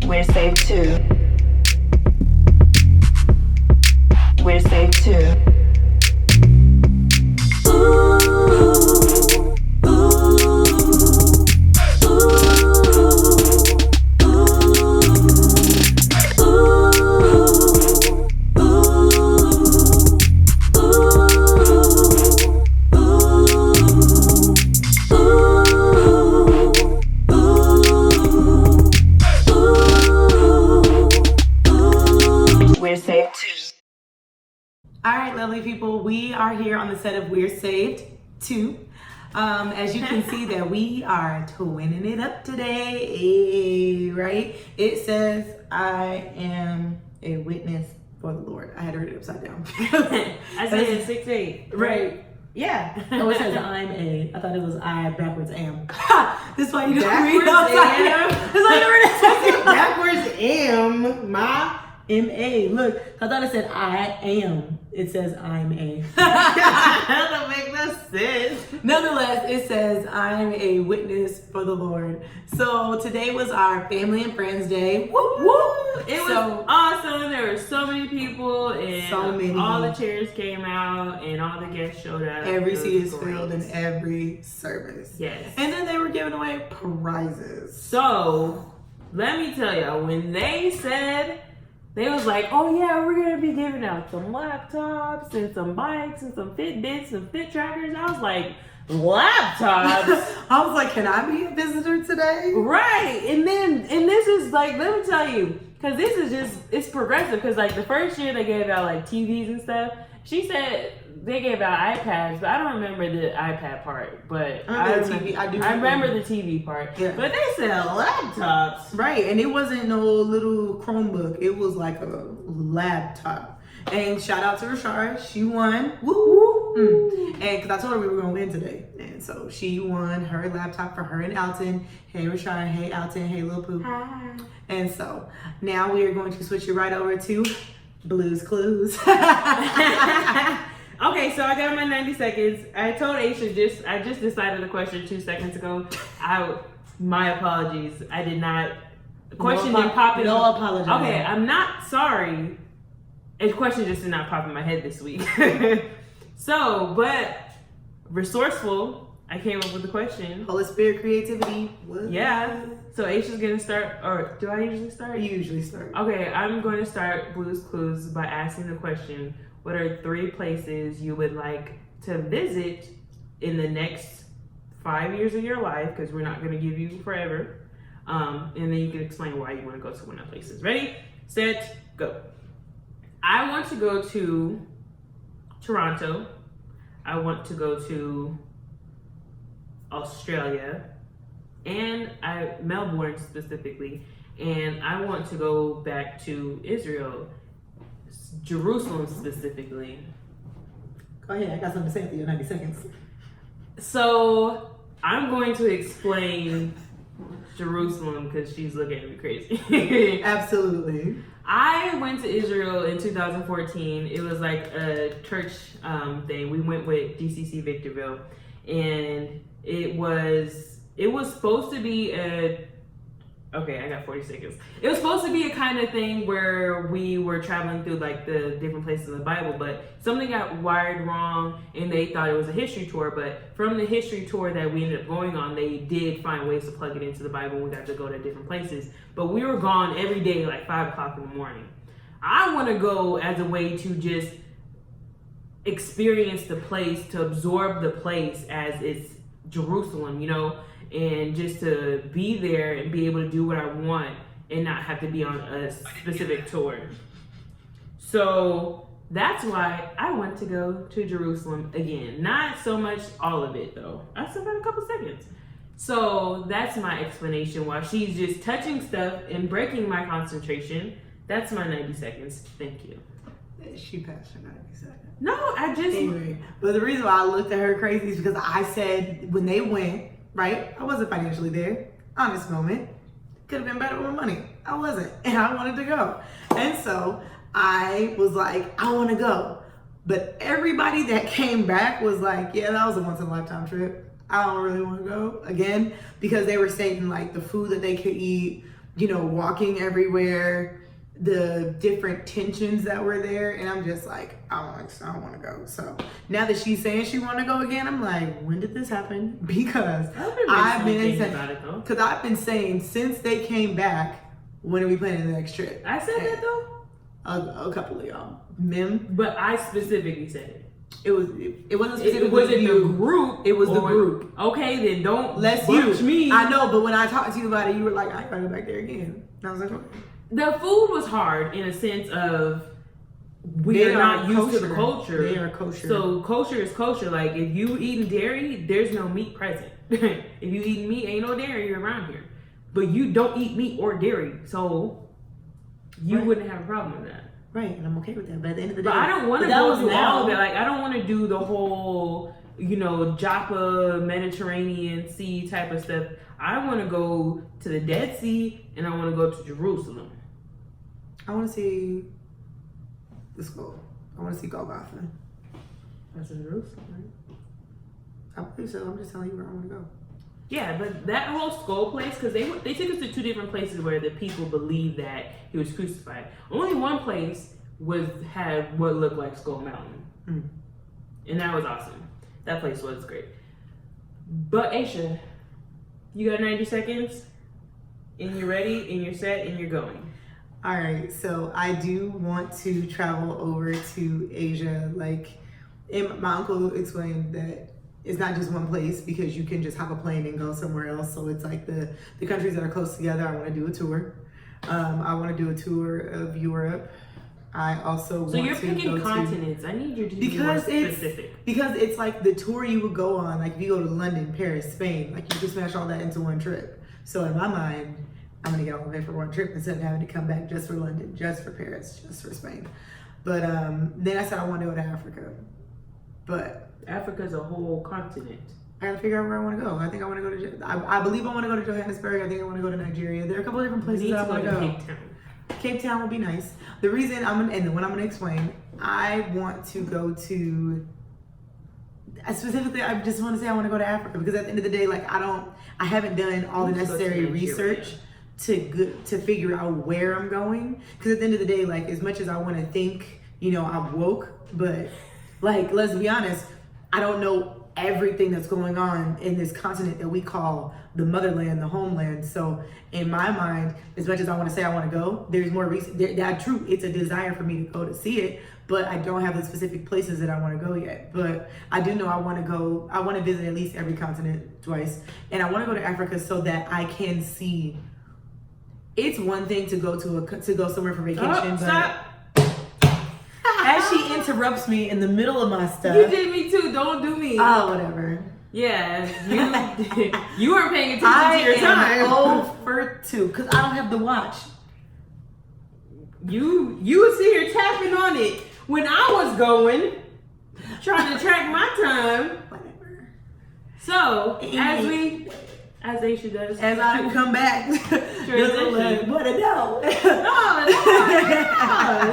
We're saved too. We're saved too. Alright, lovely people, we are here on the set of We're Saved 2. As you can see that we are twinning it up today, right? It says, I am a witness for the Lord. I had to read it upside down. I said it's 6'8". Right. Yeah. Oh, it says I'm a. I thought it was I backwards am. This is why you just Backwards read it upside down. am. That's why you read it Backwards am. My. M-A. Look, I thought it said I am. It says I'm a. That don't make no sense. Nonetheless, it says I'm a witness for the Lord. So today was our family and friends day. Whoop, whoop. It was awesome. There were so many people, and So many. all the chairs came out, and all the guests showed up. Every It seat was is great. filled in every service. Yes. And then they were giving away prizes. So let me tell y'all, when they said, they was like, oh yeah, we're gonna be giving out some laptops and some bikes and some Fitbits and Fit trackers. I was like, laptops? I was like, can I be a visitor today? Right. And this is like, let me tell you, because this is just, it's progressive. Because like the first year they gave out like TVs and stuff. She said they gave out iPads, but I don't remember the iPad part. But I remember the TV part. Yeah. But they said laptops. Right, and it wasn't no little Chromebook. It was like a laptop. And shout out to Rashard. She won. Woo woo. And because I told her we were going to win today. And so she won her laptop for her and Alton. Hey Rashard, hey Alton, hey Lil Pooh. Hi. And so now we are going to switch it right over to Blue's Clues. Okay, so I got my 90 seconds. I told Aisha I just decided the question 2 seconds ago. My apologies. I did not. The question didn't pop in. No apology. Okay, I'm not sorry. The question just did not pop in my head this week. So, but resourceful, I came up with the question. Holy Spirit creativity. What? Yeah. So Aisha's gonna start, or do I usually start? You usually start. Okay, I'm going to start Blue's Clues by asking the question, what are 3 places you would like to visit in the next 5 years of your life? Because we're not going to give you forever. And then you can explain why you want to go to one of the places. Ready, set, go. I want to go to Toronto. I want to go to Australia. And Melbourne specifically. And I want to go back to Israel. Jerusalem specifically. Go ahead, I got something to say after your 90 seconds. So I'm going to explain Jerusalem because she's looking at me crazy. Absolutely. I went to Israel in 2014. It was like a church thing. We went with DCC Victorville, and it was supposed to be okay, I got 40 seconds. It was supposed to be a kind of thing where we were traveling through like the different places in the Bible, but something got wired wrong and they thought it was a history tour. But from the history tour that we ended up going on, they did find ways to plug it into the Bible. We got to go to different places, but we were gone every day, like 5 o'clock in the morning. I want to go as a way to just experience the place, to absorb the place as it's Jerusalem, you know, and just to be there and be able to do what I want and not have to be on a specific tour. So that's why I want to go to Jerusalem again. Not so much all of it though. I still got a couple seconds. So that's my explanation while she's just touching stuff and breaking my concentration. That's my 90 seconds. Thank you. She passed her 90 seconds. No, I just... Anyway, but the reason why I looked at her crazy is because I said when they went, right? I wasn't financially there. Honest moment. Could have been better with money. I wasn't. And I wanted to go. And so I was like, I want to go. But everybody that came back was like, yeah, that was a once in a lifetime trip. I don't really want to go again, because they were saying like the food that they could eat walking everywhere, the different tensions that were there, and I'm just like, I don't want to go. So now that she's saying she want to go again, I'm like, when did this happen? Because I've been saying since they came back, when are we planning the next trip? I said that though. A couple of y'all, Mim. But I specifically said it. It wasn't specifically It wasn't you. the group. It was the group. Okay, then don't Less bunch you. me. I know, but when I talked to you about it, you were like, I gotta go back there again. And I was like, okay. The food was hard in a sense of we They are not are used to kosher. the culture. They are kosher. So kosher is kosher. Like if you eating dairy, there's no meat present. If you eating meat, ain't no dairy around here. But you don't eat meat or dairy, so you wouldn't have a problem with that. Right, and I'm okay with that. But at the end of the day, But I don't want to go through all of it. Like I don't want to do the whole, Joppa Mediterranean Sea type of stuff. I want to go to the Dead Sea and I want to go to Jerusalem. I want to see the skull. I want to see Golgotha. That's in Jerusalem, right? I believe so. I'm just telling you where I want to go. Yeah, but that whole skull place, because they took us to two different places where the people believe that he was crucified. Only one place had what looked like Skull Mountain, and that was awesome. That place was great. But Aisha, you got 90 seconds, and you're ready, and you're set, and you're going. All right, so I do want to travel over to Asia. My uncle explained that it's not just one place because you can just hop a plane and go somewhere else. So it's like the countries that are close together. I want to do a tour. I want to do a tour of Europe. I also want to go to... So you're picking continents. I need you to be more specific. Because it's like the tour you would go on. Like if you go to London, Paris, Spain, like you can smash all that into one trip. So in my mind, I'm going to get all of it for one trip instead of having to come back just for London, just for Paris, just for Spain. But then I said I want to go to Africa. But... Africa's a whole continent. I gotta figure out where I want to go. I think I want to go to. I believe I want to go to Johannesburg. I think I want to go to Nigeria. There are a couple of different places that I want to go. Cape Town. Cape Town would be nice. The reason and what I'm gonna explain, I want to go to. Specifically, I just want to say I want to go to Africa because at the end of the day, I haven't done all the necessary research to figure out where I'm going. Because at the end of the day, as much as I want to think, I'm woke, but let's be honest. I don't know everything that's going on in this continent that we call the motherland, the homeland. So in my mind, as much as I want to say I want to go, there's more reason. That's true. It's a desire for me to go to see it, but I don't have the specific places that I want to go yet. But I do know I want to go. I want to visit at least every continent twice, and I want to go to Africa so that I can see. It's one thing to go somewhere for vacation, Stop. As she interrupts me in the middle of my stuff. You did me too. Don't do me. Oh, whatever. Yeah, you weren't paying attention to your time. I am 0 for 2 because I don't have the watch. You was sitting here tapping on it when I was going, trying to track my time. Whatever. So as Aisha does, as I come back, transition. What a no. No,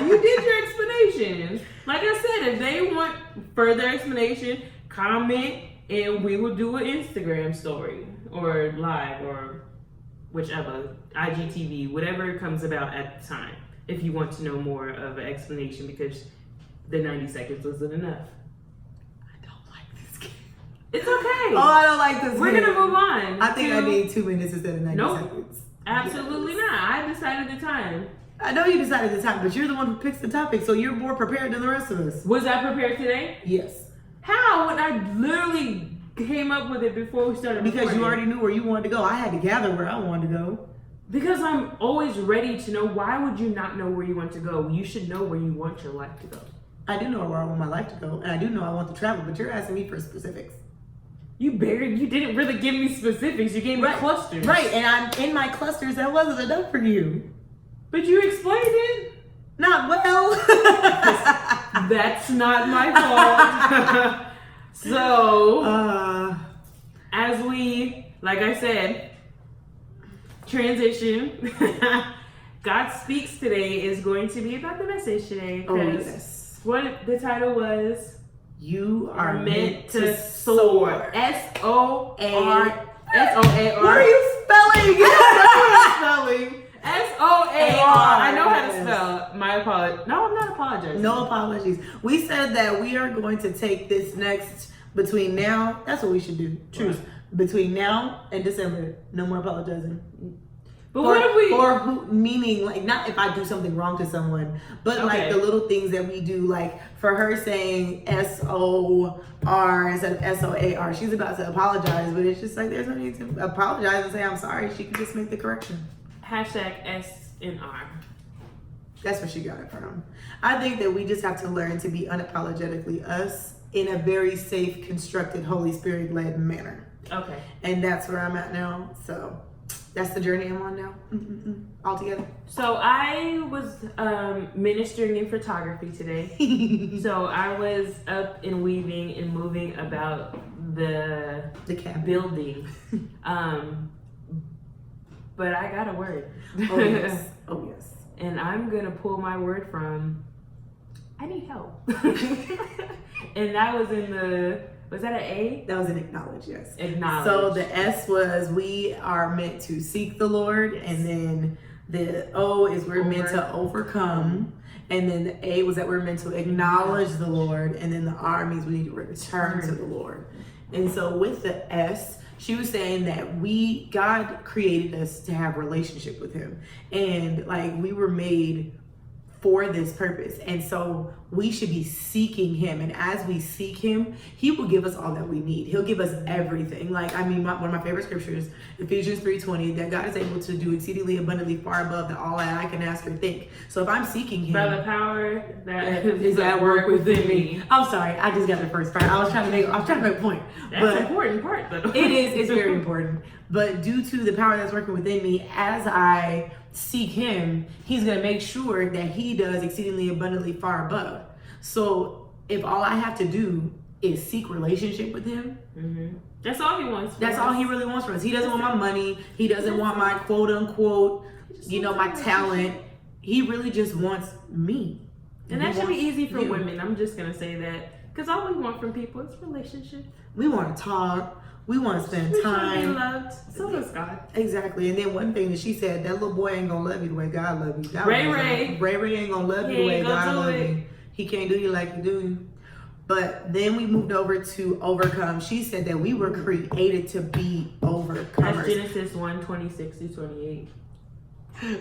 you did your explanation. Like I said, if they want further explanation, comment and we will do an Instagram story or live or whichever, IGTV, whatever comes about at the time. If you want to know more of an explanation because the 90 seconds wasn't enough. I don't like this game. It's okay. Oh, I don't like this We're game. going to move on. I think I need 2 minutes instead of 90 seconds. Nope. Absolutely not. I decided the time. I know you decided the time, but you're the one who picks the topic, so you're more prepared than the rest of us. Was I prepared today? Yes. How? When I literally came up with it before we started Because recording. you already knew where you wanted to go. I had to gather where I wanted to go. Because I'm always ready to know. Why would you not know where you want to go? You should know where you want your life to go. I do know where I want my life to go, and I do know I want to travel, but you're asking me for specifics. You didn't really give me specifics. You gave me clusters. Right, and I'm in my clusters. That wasn't enough for you. But you explained it. Not well. That's not my fault. So, as we, like I said, transition. God Speaks today is going to be about the message today. Oh, yes. What the title was? You are meant to soar. soar. S-O-A-R. S-O-A-R. What are you spelling? Spelling. S-O-A-R. I know how to spell. My apologies. No, I'm not apologizing. No apologies. We said that we are going to take this next between now. That's what we should do. Truth. Between now and December, no more apologizing. But what if we? For who, meaning like not if I do something wrong to someone, but like the little things that we do, like for her saying S-O-R instead of S-O-A-R. She's about to apologize, but it's just like there's no need to apologize and say I'm sorry. She can just make the correction. Hashtag S and R. That's where she got it from. I think that we just have to learn to be unapologetically us in a very safe, constructed, Holy Spirit led manner. Okay. And that's where I'm at now. So that's the journey I'm on now. All together. So I was ministering in photography today. So I was up and weaving and moving about the cabin. building. But I got a word. Oh yes. Oh yes. And I'm gonna pull my word from I need help. And that was in was that an A? That was an acknowledge, yes. Acknowledge. So the S was we are meant to seek the Lord, and then the O is we're meant to overcome, and then the A was that we're meant to acknowledge the Lord, and then the R means we need to return to the Lord. And so with the S, she was saying that God created us to have relationship with Him, and like we were made for this purpose, and so we should be seeking Him, and as we seek Him, He will give us all that we need. He'll give us everything. Like I mean, one of my favorite scriptures, Ephesians 3:20, that God is able to do exceedingly abundantly far above all that I can ask or think. So if I'm seeking Him, by the power that is at work within me. I'm sorry, I just got the first part. I was trying to make a point. That's an important part though. It is. It's very important. But due to the power that's working within me, as I seek Him, He's going to make sure that He does exceedingly abundantly far above. So if all I have to do is seek relationship with Him, that's all He wants. That's all He really wants from us. He doesn't want my money. He doesn't want my quote unquote, my talent. He really just wants me. And that should be easy for women. I'm just going to say that. Because all we want from people is relationship. We want to talk. We want to spend time. We loved. So does God. Exactly. And then one thing that she said, that little boy ain't gonna love you the way God love you. Ray Ray ain't gonna love you the way God love you. He can't do you like you do. But then we moved over to overcome. She said that we were created to be overcomers. That's Genesis 1:26-28.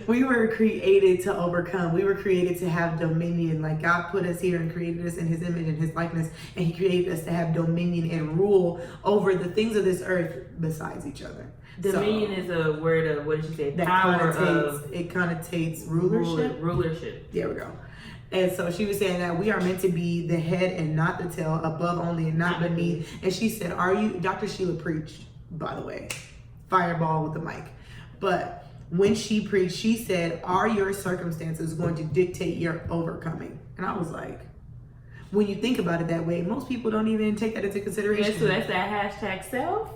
We were created to overcome. We were created to have dominion. Like God put us here and created us in His image and His likeness, and He created us to have dominion and rule over the things of this earth besides each other. Dominion is a word of, what did she say? That Power connotates rulership. Rulership. There we go. And so she was saying that we are meant to be the head and not the tail, above only and not beneath. And she said, Dr. Sheila preached, by the way, fireball with the mic. But when she preached, she said, are your circumstances going to dictate your overcoming? And I was like, when you think about it that way, most people don't even take that into consideration. Yeah, so that's that hashtag self.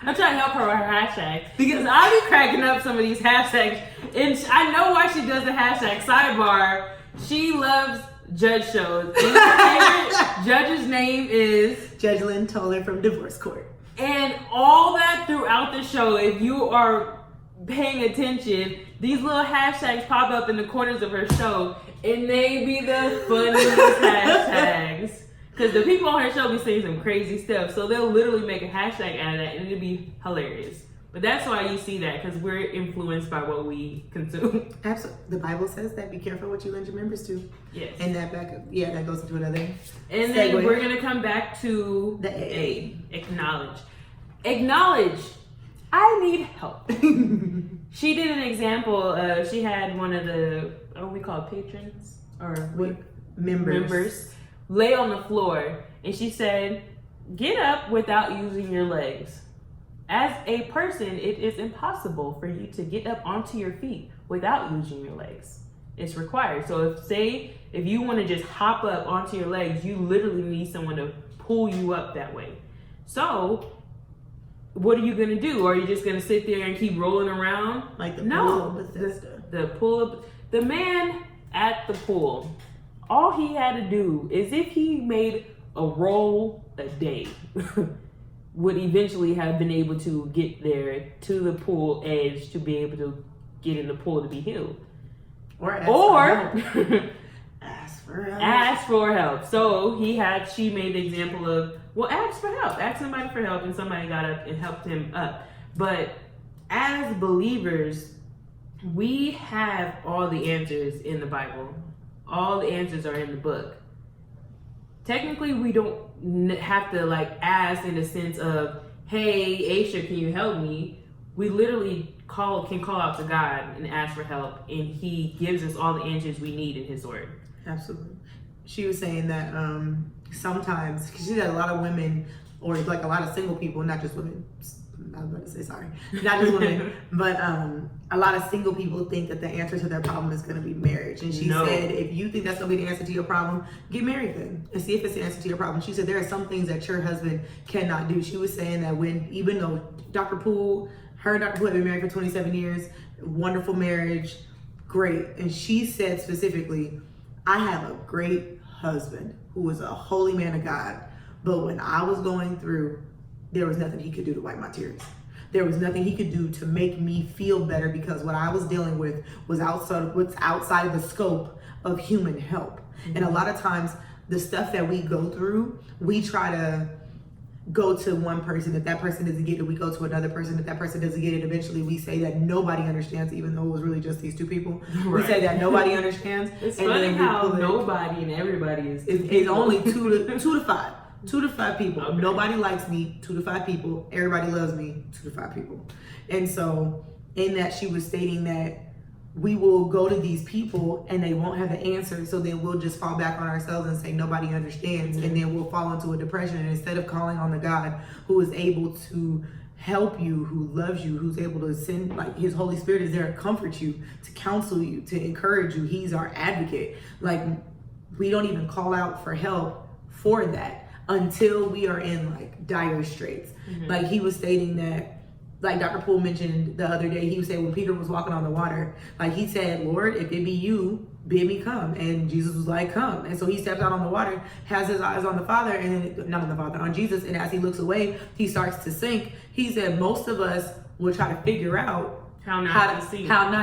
I'm trying to help her with her hashtag because I be cracking up some of these hashtags, and I know why she does the hashtag. Sidebar: she loves judge shows. And her favorite judge's name is Judge Lynn Toller from Divorce Court. And all that throughout the show, if you are paying attention, these little hashtags pop up in the corners of her show, and they be the funniest hashtags. Because the people on her show be saying some crazy stuff, so they'll literally make a hashtag out of that, and it'll be hilarious. But that's why you see that, because we're influenced by what we consume. Absolutely. The Bible says that. Be careful what you lend your members to. Yes. And that that goes into another. And then we're going to come back to the A. Acknowledge. Acknowledge. I need help. She did an example. She had one of the, what we call patrons? Or what? Members. Lay on the floor. And she said, get up without using your legs. As a person, it is impossible for you to get up onto your feet without using your legs. It's required. So if you want to just hop up onto your legs, you literally need someone to pull you up that way. So what are you going to do? Are you just going to sit there and keep rolling around? Like the no, pool of Bethesda. The pool of, the man at the pool, all he had to do is if he made a roll a day, would eventually have been able to get there to the pool edge to be able to get in the pool to be healed. Or ask for help. Ask for help. So she made the example of, well, ask for help. Ask somebody for help, and somebody got up and helped him up. But as believers, we have all the answers in the Bible. All the answers are in the book. Technically, we don't have to like ask in the sense of, hey, Aisha, can you help me? We literally can call out to God and ask for help, and He gives us all the answers we need in His Word. Absolutely. She was saying that sometimes, because she said a lot of women, or like a lot of single people, not just women, I was about to say sorry, not just women, but a lot of single people think that the answer to their problem is going to be marriage. And she said, if you think that's going to be the answer to your problem, get married then and see if it's the answer to your problem. She said there are some things that your husband cannot do. She was saying that even though Dr. Poole, her and Dr. Poole have been married for 27 years, wonderful marriage, great. And she said specifically, I have a great husband who is a holy man of God, but when I was going through, there was nothing he could do to wipe my tears. There was nothing he could do to make me feel better, because what I was dealing with was outside of the scope of human help. Mm-hmm. And a lot of times the stuff that we go through, we try to go to one person. If that person doesn't get it, we go to another person. If that person doesn't get it, eventually we say that nobody understands, even though it was really just these two people. Right. We say that nobody understands. It's funny how nobody and everybody is only two to five. 2 to 5 people. Okay. Nobody likes me. 2 to 5 people. Everybody loves me. 2 to 5 people. And so in that, she was stating that we will go to these people and they won't have the answer. So then we'll just fall back on ourselves and say nobody understands. Mm-hmm. And then we'll fall into a depression. And instead of calling on the God who is able to help you, who loves you, who's able to send, like, His Holy Spirit is there to comfort you, to counsel you, to encourage you. He's our advocate. Like, we don't even call out for help for that until we are in like dire straits. Mm-hmm. Like he was stating that, like Dr. Poole mentioned the other day, he would say when Peter was walking on the water, like he said, Lord, if it be you, bid me come. And Jesus was like, come. And so he steps out on the water, has his eyes on the Father, and not on the Father, on Jesus. And as he looks away, he starts to sink. He said most of us will try to figure out how not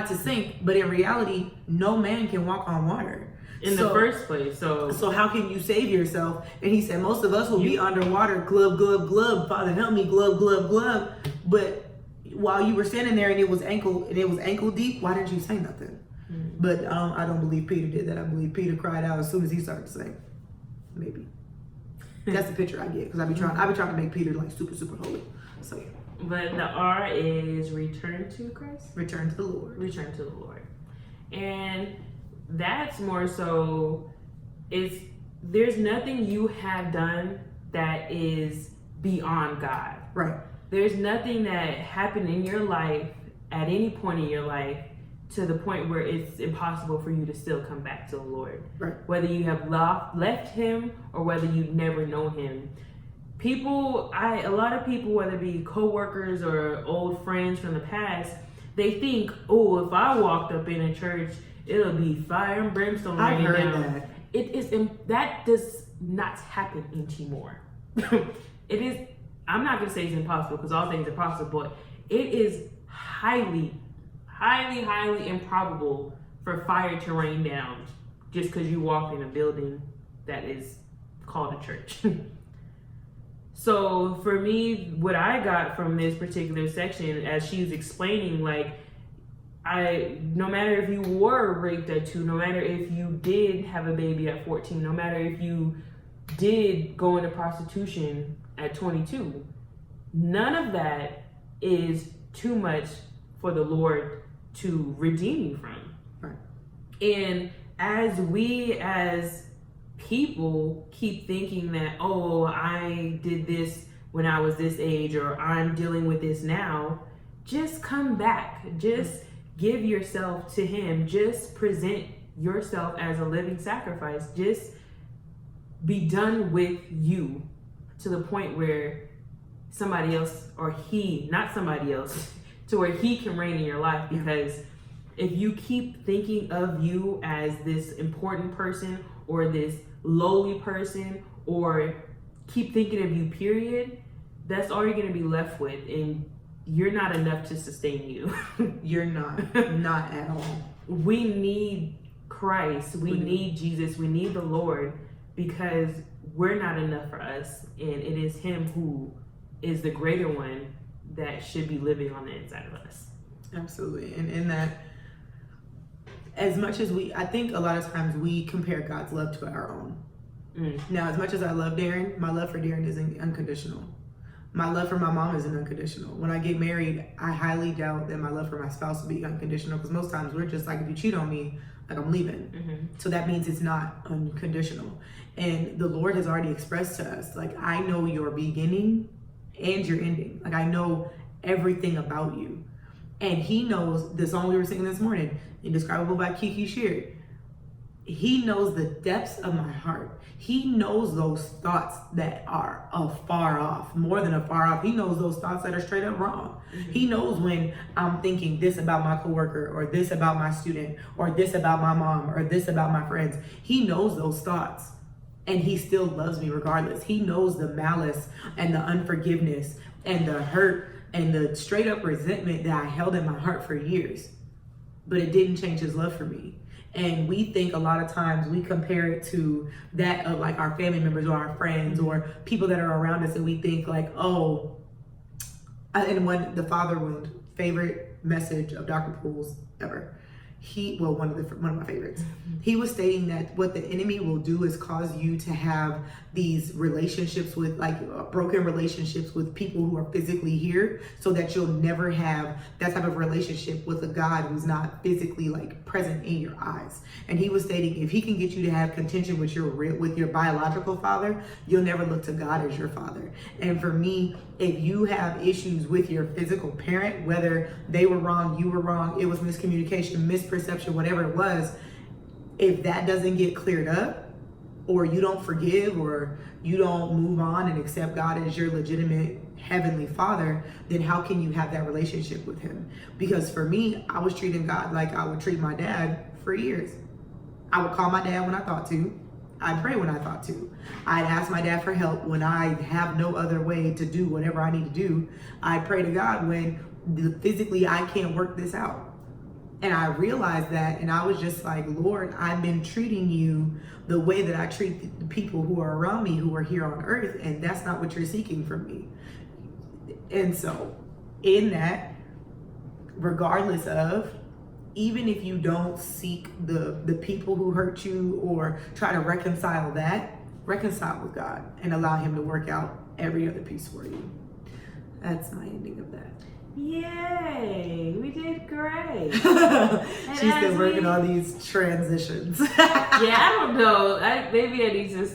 to sink. But in reality, no man can walk on water in the first place. So how can you save yourself? And he said most of us will be underwater, glove, glove, glove, Father help me, glove, glove, glove. But while you were standing there and it was ankle deep, why didn't you say nothing? Mm-hmm. But I don't believe Peter did that. I believe Peter cried out as soon as he started to sing. Maybe. That's the picture I get, because I be trying to make Peter like super, super holy. So yeah. But the R is return to Christ? Return to the Lord. Return to the Lord. And that's more so, there's nothing you have done that is beyond God. Right. There's nothing that happened in your life at any point in your life to the point where it's impossible for you to still come back to the Lord. Right. Whether you have left Him or whether you've never known Him. A lot of people, whether it be co-workers or old friends from the past, they think, oh, if I walked up in a church, it'll be fire and brimstone raining down. That does not happen anymore. It is. I'm not gonna say it's impossible, because all things are possible, but it is highly, highly, highly improbable for fire to rain down just because you walk in a building that is called a church. So for me, what I got from this particular section, as she was explaining, like, no matter if you were raped at 2, no matter if you did have a baby at 14, no matter if you did go into prostitution at 22, none of that is too much for the Lord to redeem you from. Right. And as we as people keep thinking that, oh, I did this when I was this age, or I'm dealing with this now, just come back. Just give yourself to Him. Just present yourself as a living sacrifice. Just be done with you to the point where somebody else, or not somebody else, to where He can reign in your life. Because if you keep thinking of you as this important person or this lowly person, or keep thinking of you, period, that's all you're going to be left with, and you're not enough to sustain you. You're not at all. We need Christ. We need Jesus. We need the Lord, because we're not enough for us, and it is Him who is the greater one that should be living on the inside of us. Absolutely. And in that, as much as I think a lot of times we compare God's love to our own. Now, as much as I love Darren, my love for Darren isn't unconditional. My love for my mom isn't unconditional. When I get married, I highly doubt that my love for my spouse will be unconditional, because most times we're just like, if you cheat on me, like, I'm leaving. So that means it's not unconditional. And the Lord has already expressed to us, like, I know your beginning and your ending. Like, I know everything about you. And He knows the song we were singing this morning, Indescribable by Kiki Sheard. He knows the depths of my heart. He knows those thoughts that are afar off, more than afar off. He knows those thoughts that are straight up wrong. He knows when I'm thinking this about my coworker, or this about my student, or this about my mom, or this about my friends. He knows those thoughts, and He still loves me regardless. He knows the malice and the unforgiveness and the hurt and the straight up resentment that I held in my heart for years. But it didn't change His love for me. And we think a lot of times we compare it to that of like our family members or our friends or people that are around us, and we think like, oh, and when the father wound, favorite message of Dr. Poole's ever. One of my favorites. He was stating that what the enemy will do is cause you to have these relationships with, like, broken relationships with people who are physically here, so that you'll never have that type of relationship with a God who's not physically, like, present in your eyes. And he was stating, if he can get you to have contention with your biological father, you'll never look to God as your father. And for me, if you have issues with your physical parent, whether they were wrong, you were wrong, it was miscommunication, misperception, whatever it was, if that doesn't get cleared up, or you don't forgive, or you don't move on and accept God as your legitimate heavenly father, then how can you have that relationship with him? Because for me, I was treating God like I would treat my dad for years. I would call my dad when I thought to. I'd pray when I thought to. I'd ask my dad for help when I have no other way to do whatever I need to do. I'd pray to God when physically I can't work this out. And I realized that, and I was just like, Lord, I've been treating you the way that I treat the people who are around me, who are here on earth, and that's not what you're seeking from me. And so in that, regardless of, even if you don't seek the people who hurt you or try to reconcile with God and allow him to work out every other piece for you. That's my ending of that. Yay, we did great. She's still working on these transitions. Yeah, I don't know. Maybe I need to,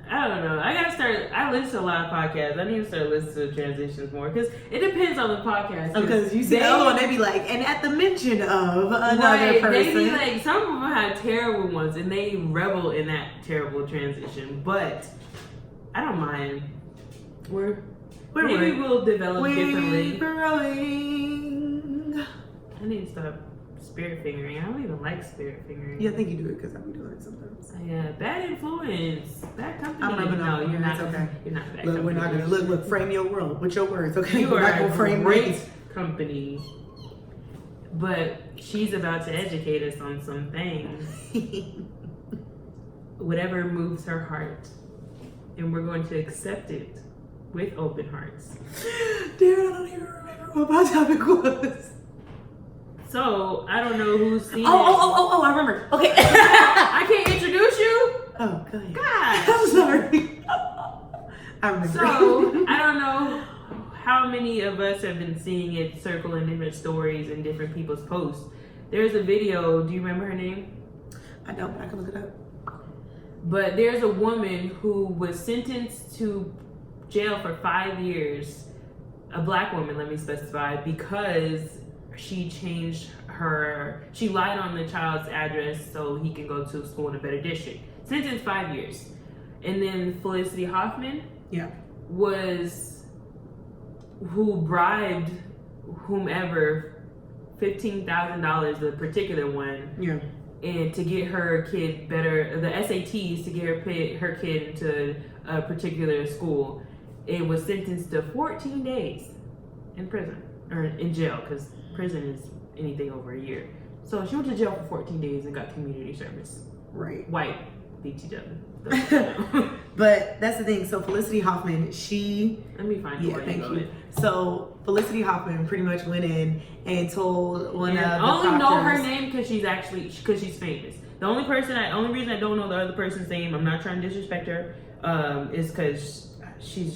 I don't know. I listen to a lot of podcasts. I need to start listening to transitions more, because it depends on the podcast. Because you see the other one, they be like, and at the mention of another person. They be like, some of them have terrible ones, and they revel in that terrible transition. But I don't mind. Maybe we'll develop differently. Growing. I need to stop spirit fingering. I don't even like spirit fingering. Yeah, I think you do it because I be doing it sometimes. Yeah, bad influence, bad company. I'm rubbing no, off. you're not. Okay. You're not bad. Look, company. we're not gonna look. Frame your world with your words, okay? You We're are not gonna a frame great me. company, but she's about to educate us on some things. Whatever moves her heart, and we're going to accept it with open hearts. Darren, I don't even remember what my topic was. So I don't know who's seen it. Oh, I remember. Okay. I can't introduce you. Oh, go ahead. Gosh. I'm sorry. I remember. So I don't know how many of us have been seeing it circle in different stories and different people's posts. There's a video. Do you remember her name? I don't, but I can look it up. But there's a woman who was sentenced to jail for 5 years, a black woman, let me specify, because she lied on the child's address so he can go to school in a better district. Sentenced 5 years. And then Felicity Huffman who bribed whomever $15,000, the particular one, and to get her kid the SATs to get her kid into a particular school. and was sentenced to 14 days in prison or in jail, because prison is anything over a year. So she went to jail for 14 days and got community service. Right. White BTW. But that's the thing. So Felicity Huffman, she Let me find yeah, thank you. So Felicity Huffman pretty much went in and told one of the I only know her proctors- name because she's famous. The only reason I don't know the other person's name, I'm not trying to disrespect her, is because she's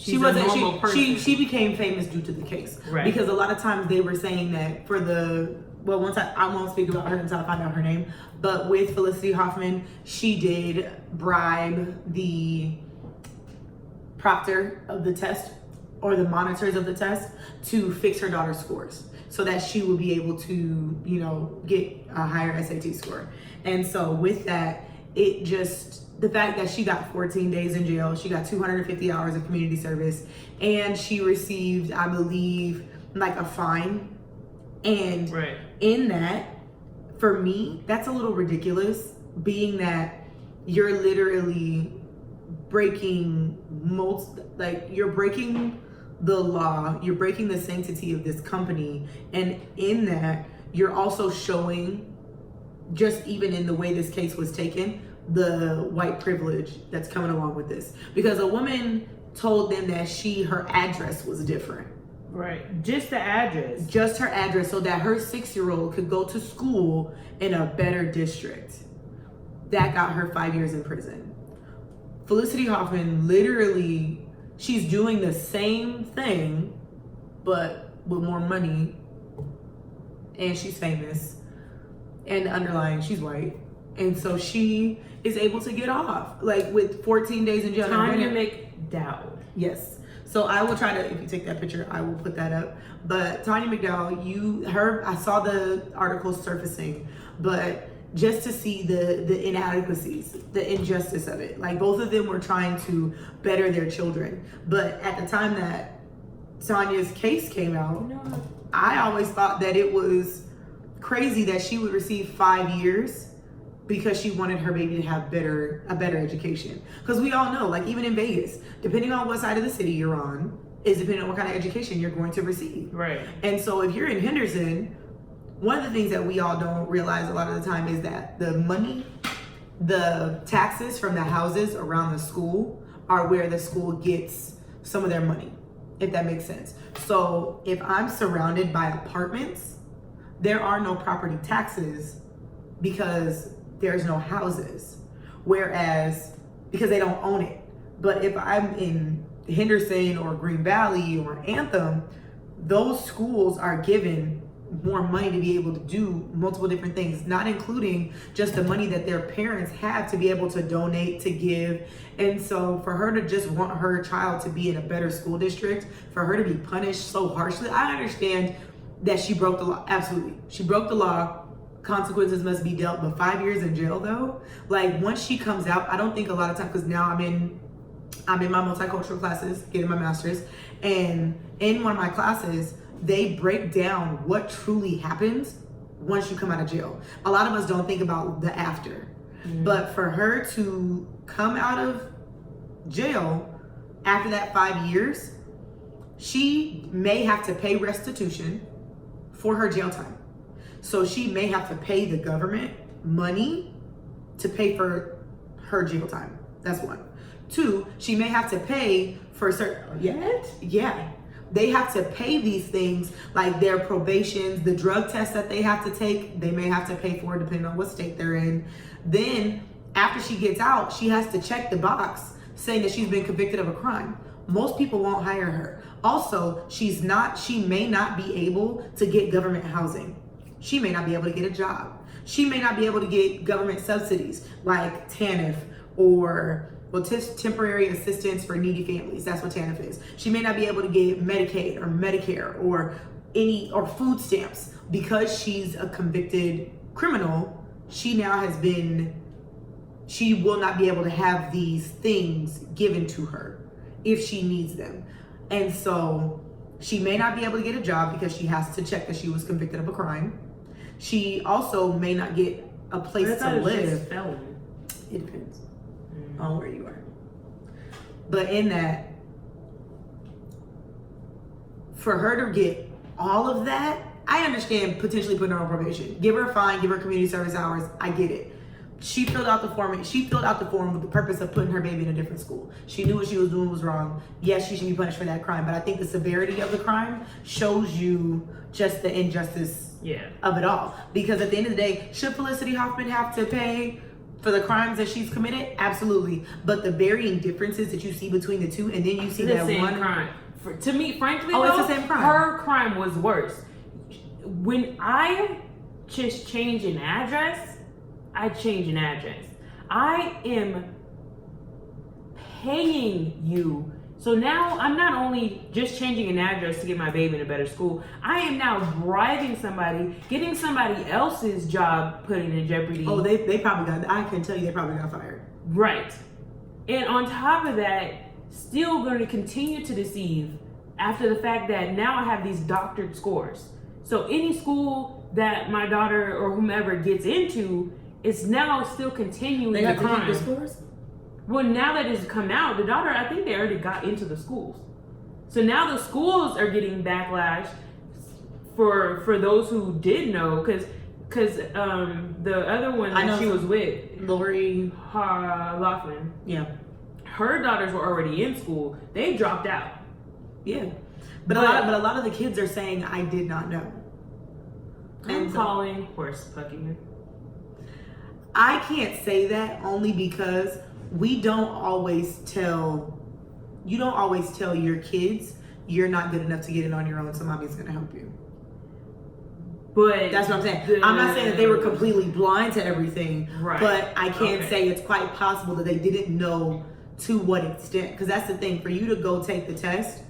she a wasn't normal person. she became famous due to the case. Right. Because a lot of times they were saying that for the once I won't speak about her until I find out her name, but with Felicity Huffman, she did bribe the proctor of the test or the monitors of the test to fix her daughter's scores so that she would be able to, you know, get a higher SAT score. And so with that, it just, the fact that she got 14 days in jail, she got 250 hours of community service, and she received, I believe, like a fine. And Right. in that, for me, that's a little ridiculous, being that you're literally breaking you're breaking the law, you're breaking the sanctity of this company, and in that, you're also showing, just even in the way this case was taken, the white privilege that's coming along with this. Because a woman told them that her address was different. Right. Just the address. Just her address, so that her 6-year-old could go to school in a better district. That got her 5 years in prison. Felicity Huffman, literally, she's doing the same thing, but with more money. And she's famous. And underlying, she's white. And so she is able to get off, like with 14 days in jail. Tanya McDowell. Yes. So I will try to, if you take that picture, I will put that up. But Tanya McDowell, I saw the article surfacing, but just to see the inadequacies, the injustice of it. Like, both of them were trying to better their children. But at the time that Tanya's case came out, I always thought that it was crazy that she would receive 5 years because she wanted her baby to have a better education. Because we all know, like, even in Vegas, depending on what side of the city you're on, is depending on what kind of education you're going to receive. Right. And so if you're in Henderson, one of the things that we all don't realize a lot of the time is that the taxes from the houses around the school are where the school gets some of their money, if that makes sense. So if I'm surrounded by apartments, there are no property taxes because there's no houses. Whereas, because they don't own it. But if I'm in Henderson or Green Valley or Anthem, those schools are given more money to be able to do multiple different things, not including just the money that their parents have to be able to donate, to give. And so for her to just want her child to be in a better school district, for her to be punished so harshly, I understand that she broke the law. Absolutely. She broke the law. Consequences must be dealt, but 5 years in jail though, like, once she comes out, I don't think a lot of time, because now I'm in my multicultural classes, getting my master's, and in one of my classes, they break down what truly happens once you come out of jail. A lot of us don't think about the after, but for her to come out of jail after that 5 years, she may have to pay restitution for her jail time. So she may have to pay the government money to pay for her jail time. That's one. Two, she may have to pay for certain, yeah. They have to pay these things, like their probations, the drug tests that they have to take, they may have to pay for, depending on what state they're in. Then after she gets out, she has to check the box saying that she's been convicted of a crime. Most people won't hire her. Also, she may not be able to get government housing. She may not be able to get a job. She may not be able to get government subsidies like TANF or temporary assistance for needy families. That's what TANF is. She may not be able to get Medicaid or Medicare or food stamps because she's a convicted criminal. She will not be able to have these things given to her if she needs them. And so she may not be able to get a job because she has to check that she was convicted of a crime. She also may not get a place to live. It depends on where you are. But in that, for her to get all of that, I understand potentially putting her on probation. Give her a fine, give her community service hours. I get it. She filled out the form with the purpose of putting her baby in a different school. She knew what she was doing was wrong. Yes, she should be punished for that crime, but I think the severity of the crime shows you just the injustice of it all. Because at the end of the day, should Felicity Huffman have to pay for the crimes that she's committed? Absolutely. But the varying differences that you see between the two, and then you see that one crime. To me, frankly, it's the same crime. Her crime was worse. When I just change an address, I change an address. I am paying you. So now I'm not only just changing an address to get my baby in a better school, I am now bribing somebody, getting somebody else's job put in jeopardy. Oh, they probably got, I can tell you they probably got fired. Right. And on top of that, still going to continue to deceive after the fact that now I have these doctored scores. So any school that my daughter or whomever gets into, it's now still continuing They the have to keep crime. the scores? Well, now that it's come out, the daughter, I think they already got into the schools. So now the schools are getting backlash for those who did know, because the other one that she was with, Lori Laughlin, yeah, her daughters were already in school. They dropped out. yeah, but a lot of the kids are saying I did not know. I'm calling horse pucking. I can't say that only because you don't always tell your kids you're not good enough to get it on your own, so mommy's gonna help you. But that's what I'm saying. I'm not saying that they were completely blind to everything, right. But I can say it's quite possible that they didn't know to what extent. Because that's the thing, for you to go take the test,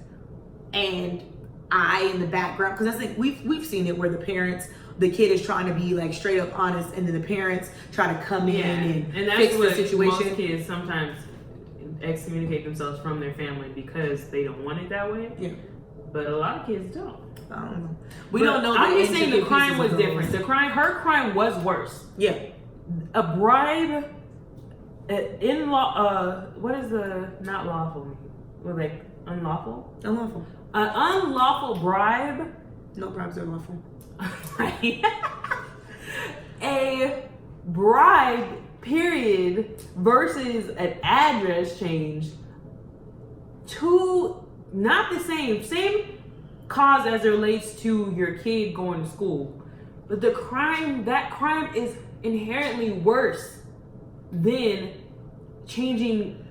and I in the background, because that's like we've seen it where the kid is trying to be like straight up honest, and then the parents try to come in and that's fix what the situation. Most kids sometimes excommunicate themselves from their family because they don't want it that way. Yeah. But a lot of kids don't. I don't know. We don't know. I'm just saying the crime was different. Her crime was worse. Yeah. A bribe, what is the not lawful? Well, like unlawful? Unlawful. An unlawful bribe. No bribes are lawful. A bribe, period, versus an address change. Two, not the same cause as it relates to your kid going to school, but that crime is inherently worse than changing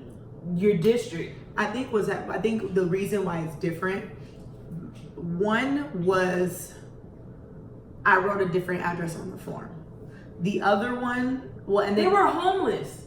your district. I think the reason why it's different, one was I wrote a different address on the form. The other one, they were homeless.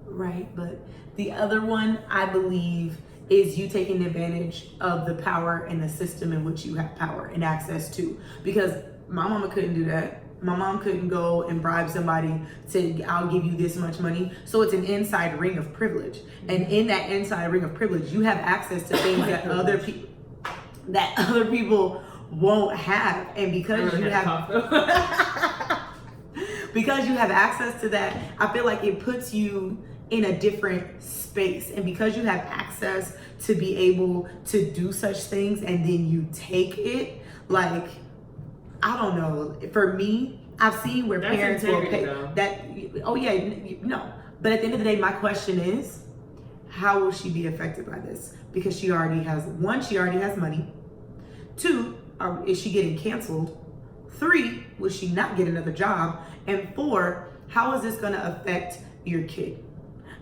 Right, but the other one, I believe, is you taking advantage of the power and the system in which you have power and access to. Because my mama couldn't do that. My mom couldn't go and bribe somebody to, I'll give you this much money. So it's an inside ring of privilege. And in that inside ring of privilege, you have access to things that other people won't have. And because you have because you have access to that, I feel like it puts you in a different space. And because you have access to be able to do such things, and then you take it, like, I don't know. For me, I've seen where that's parents will pay though. that. Oh yeah, no. But at the end of the day, my question is, how will she be affected by this? Because she already has money. 2, is she getting canceled? 3, will she not get another job? And 4, how is this going to affect your kid?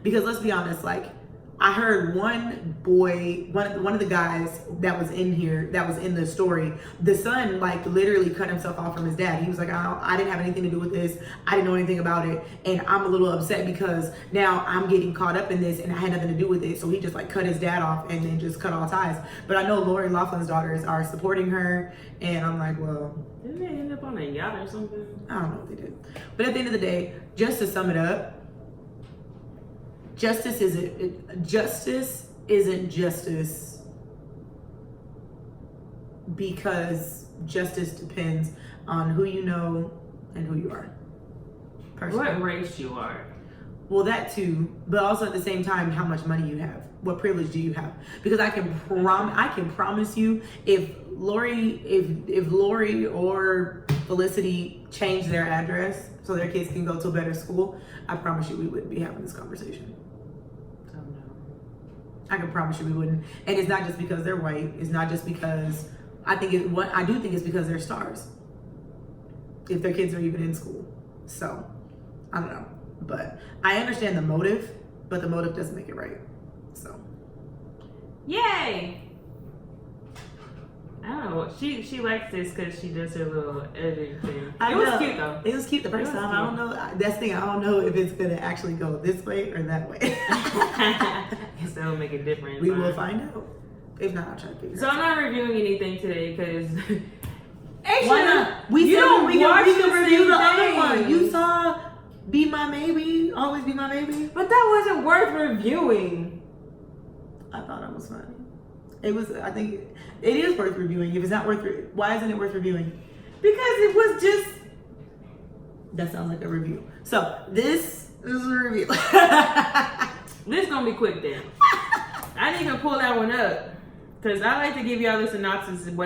Because let's be honest, like, I heard one boy, one of the guys that was in here, that was in the story, the son like literally cut himself off from his dad. He was like, I didn't have anything to do with this. I didn't know anything about it. And I'm a little upset because now I'm getting caught up in this and I had nothing to do with it. So he just like cut his dad off and then just cut all ties. But I know Lori Laughlin's daughters are supporting her. And I'm like, well. Didn't they end up on a yacht or something? I don't know what they did. But at the end of the day, just to sum it up, justice isn't justice because justice depends on who you know and who you are. Personally. What race you are. Well, that too, but also at the same time, how much money you have, what privilege do you have? Because I can promise you, if Lori or Felicity change their address so their kids can go to a better school, I promise you we wouldn't be having this conversation. Oh no. I can promise you we wouldn't. And it's not just because they're white. It's not just because I do think it's because they're stars. If their kids are even in school. So, I don't know. But I understand the motive, but the motive doesn't make it right. So. Yay! I don't know. She likes this because she does her little editing thing. I It was know. cute though. It was cute the first It was time. I don't know. That's the thing. I don't know if it's going to actually go this way or that way. Guess that'll make a difference. We will find out. If not, I'll try to figure it So out. I'm not reviewing anything today because Why not? We You said don't we watch can the review the same other one. things. You saw Be My Maybe, Always Be My Maybe. But that wasn't worth reviewing. I thought it was funny. It was. I think it is worth reviewing. If it's not worth, why isn't it worth reviewing? Because it was just That sounds like a review. So this is a review. this gonna be quick then. I didn't even pull that one up. Because I like to give y'all the synopsis and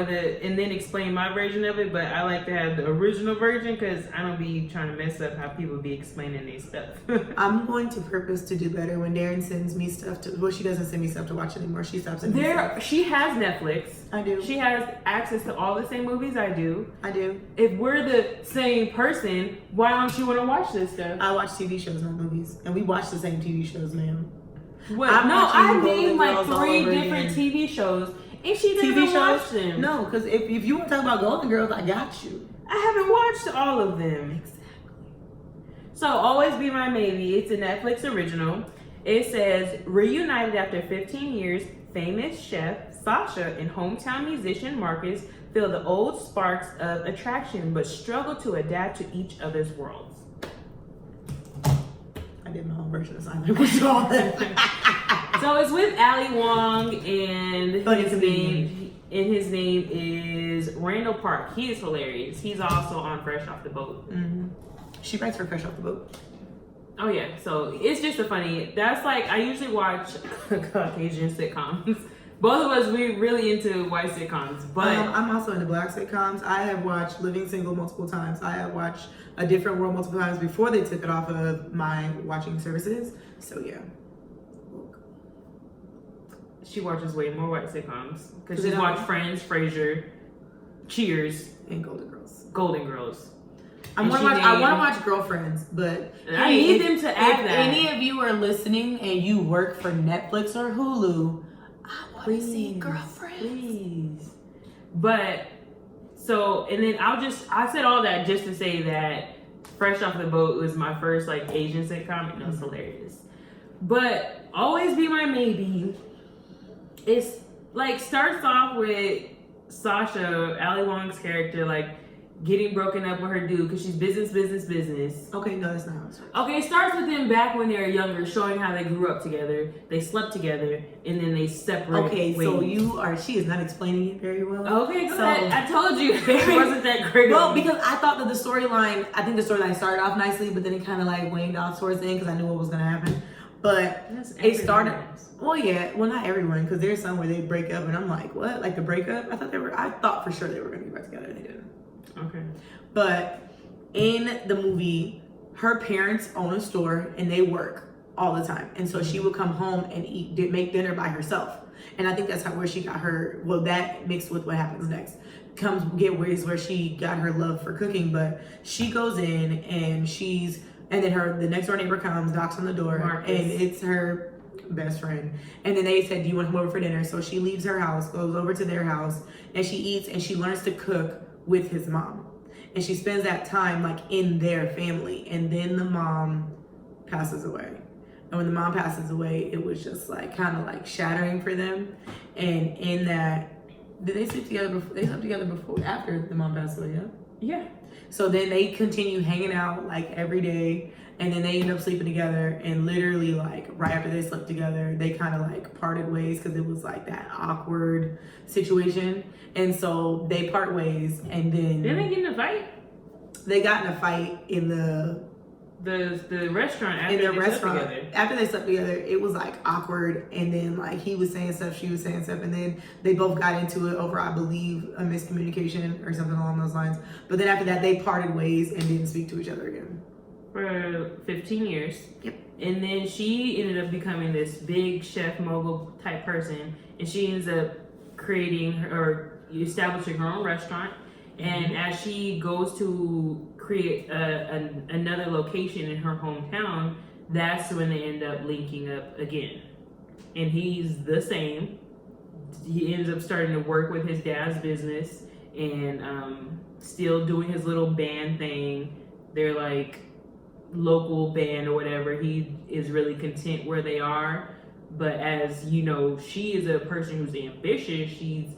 then explain my version of it, but I like to have the original version because I don't be trying to mess up how people be explaining their stuff. I'm going to purpose to do better when Darren sends me stuff to. Well, she doesn't send me stuff to watch anymore. She stops sending me stuff. She has Netflix. I do. She has access to all the same movies I do. I do. If we're the same person, why don't you want to watch this stuff? I watch TV shows, not movies, and we watch the same TV shows, ma'am. What? I'm No, watching I Golden named like Girls all 3 over different again. TV shows, and she didn't TV even shows? watch them. No, because if you want to talk about Golden Girls, I got you. I haven't watched all of them. So, Always Be My Maybe. It's a Netflix original. It says, reunited after 15 years, famous chef Sasha and hometown musician Marcus feel the old sparks of attraction but struggle to adapt to each other's worlds. I did my own version of Simon. What's all that? So it's with Ali Wong and Funny his comedian. name is Randall Park. He is hilarious. He's also on Fresh Off the Boat. Mm-hmm. She writes for Fresh Off the Boat. Oh yeah, so it's just a funny. That's like I usually watch Caucasian sitcoms. Both of us we really into white sitcoms, but I'm also into black sitcoms. I have watched Living Single multiple times. I have watched A Different World multiple times before they took it off of my watching services. So yeah. she watches way more white sitcoms because Is it she's on- watched Friends, Frasier, Cheers, And Golden Girls. Golden Girls. I And want she to watch. I want to named- watch Girlfriends, but I need if- them to add if that. any of you are listening and you work for Netflix or Hulu, I want to see Girlfriends. Please. But so and then I said all that just to say that Fresh Off the Boat was my first like Asian sitcom and it was hilarious. But Always Be My Maybe, it's like starts off with Sasha, Ali Wong's character, like getting broken up with her dude because she's business. Okay, no, that's not how it starts. Okay, it starts with them back when they were younger, showing how they grew up together. They slept together, and then they separated. Okay, so ways. she is not explaining it very well. Okay, go So- ahead. I told you it wasn't that great. Well, because I thought that the storyline, I think the storyline started off nically, but then it kind of like waned off towards the end because I knew what was going to happen. But it started, well, yeah, well, not everyone, because there's some where they break up, and I'm like, what? Like the breakup? I thought for sure they were going to get back together, and they didn't. Okay. But in the movie, her parents own a store and they work all the time. And so she would come home and make dinner by herself. And I think that's where she got her, well, that mixed with what happens next. Where she got her love for cooking. But she goes in and then the next door neighbor comes, knocks on the door, Marcus. and it's her best friend. And then they said, do you want to come over for dinner? So she leaves her house, goes over to their house, and she eats and she learns to cook with his mom. And she spends that time like in their family. And then the mom passes away. And when the mom passes away, it was just like kind of like shattering for them. And in that, did they sleep together before? They slept together after the mom passed away, yeah? Yeah. So then they continue hanging out like every day. And then they end up sleeping together, and literally like right after they slept together, they kind of like parted ways because it was like that awkward situation. And so they part ways, and then Didn't they get in a fight? they got in a fight in the the restaurant after in their they slept restaurant. together. After they slept together, it was like awkward, and then like he was saying stuff, she was saying stuff, and then they both got into it over, I believe, a miscommunication or something along those lines. But then after that, they parted ways and didn't speak to each other again. For 15 years. Yep. And then she ended up becoming this big chef mogul type person, and she ends up establishing her own restaurant. And as she goes to create another location in her hometown, that's when they end up linking up again. And he's the same. He ends up starting to work with his dad's business and still doing his little band thing. They're like local band or whatever. He is really content where they are. But as you know, she is a person who's ambitious. She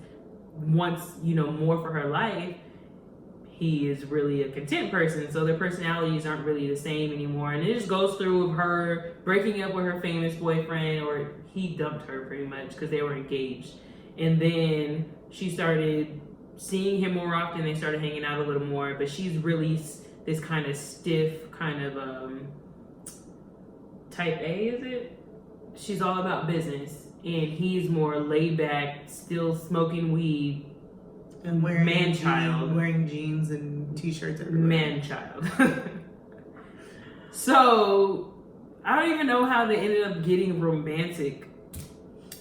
wants, more for her life. He is really a content person, so their personalities aren't really the same anymore. And it just goes through her breaking up with her famous boyfriend, or he dumped her pretty much because they were engaged. And then she started seeing him more often. They started hanging out a little more, but she's really this kind of stiff, kind of type A, is it? She's all about business, and he's more laid back, still smoking weed. And wearing Man-child. jeans and t-shirts everywhere. Man-child. So, I don't even know how they ended up getting romantic.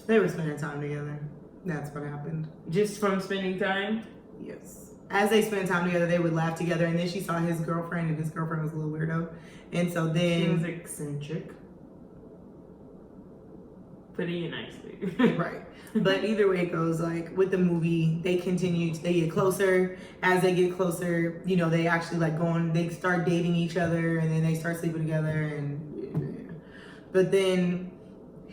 They were spending time together. That's what happened. Just from spending time? Yes. As they spent time together, they would laugh together, and then she saw his girlfriend, and his girlfriend was a little weirdo. And so then... She was eccentric. Putting it nicely. Right. But either way it goes, like with the movie, they get closer. As they get closer, they actually they start dating each other, and then they start sleeping together. But then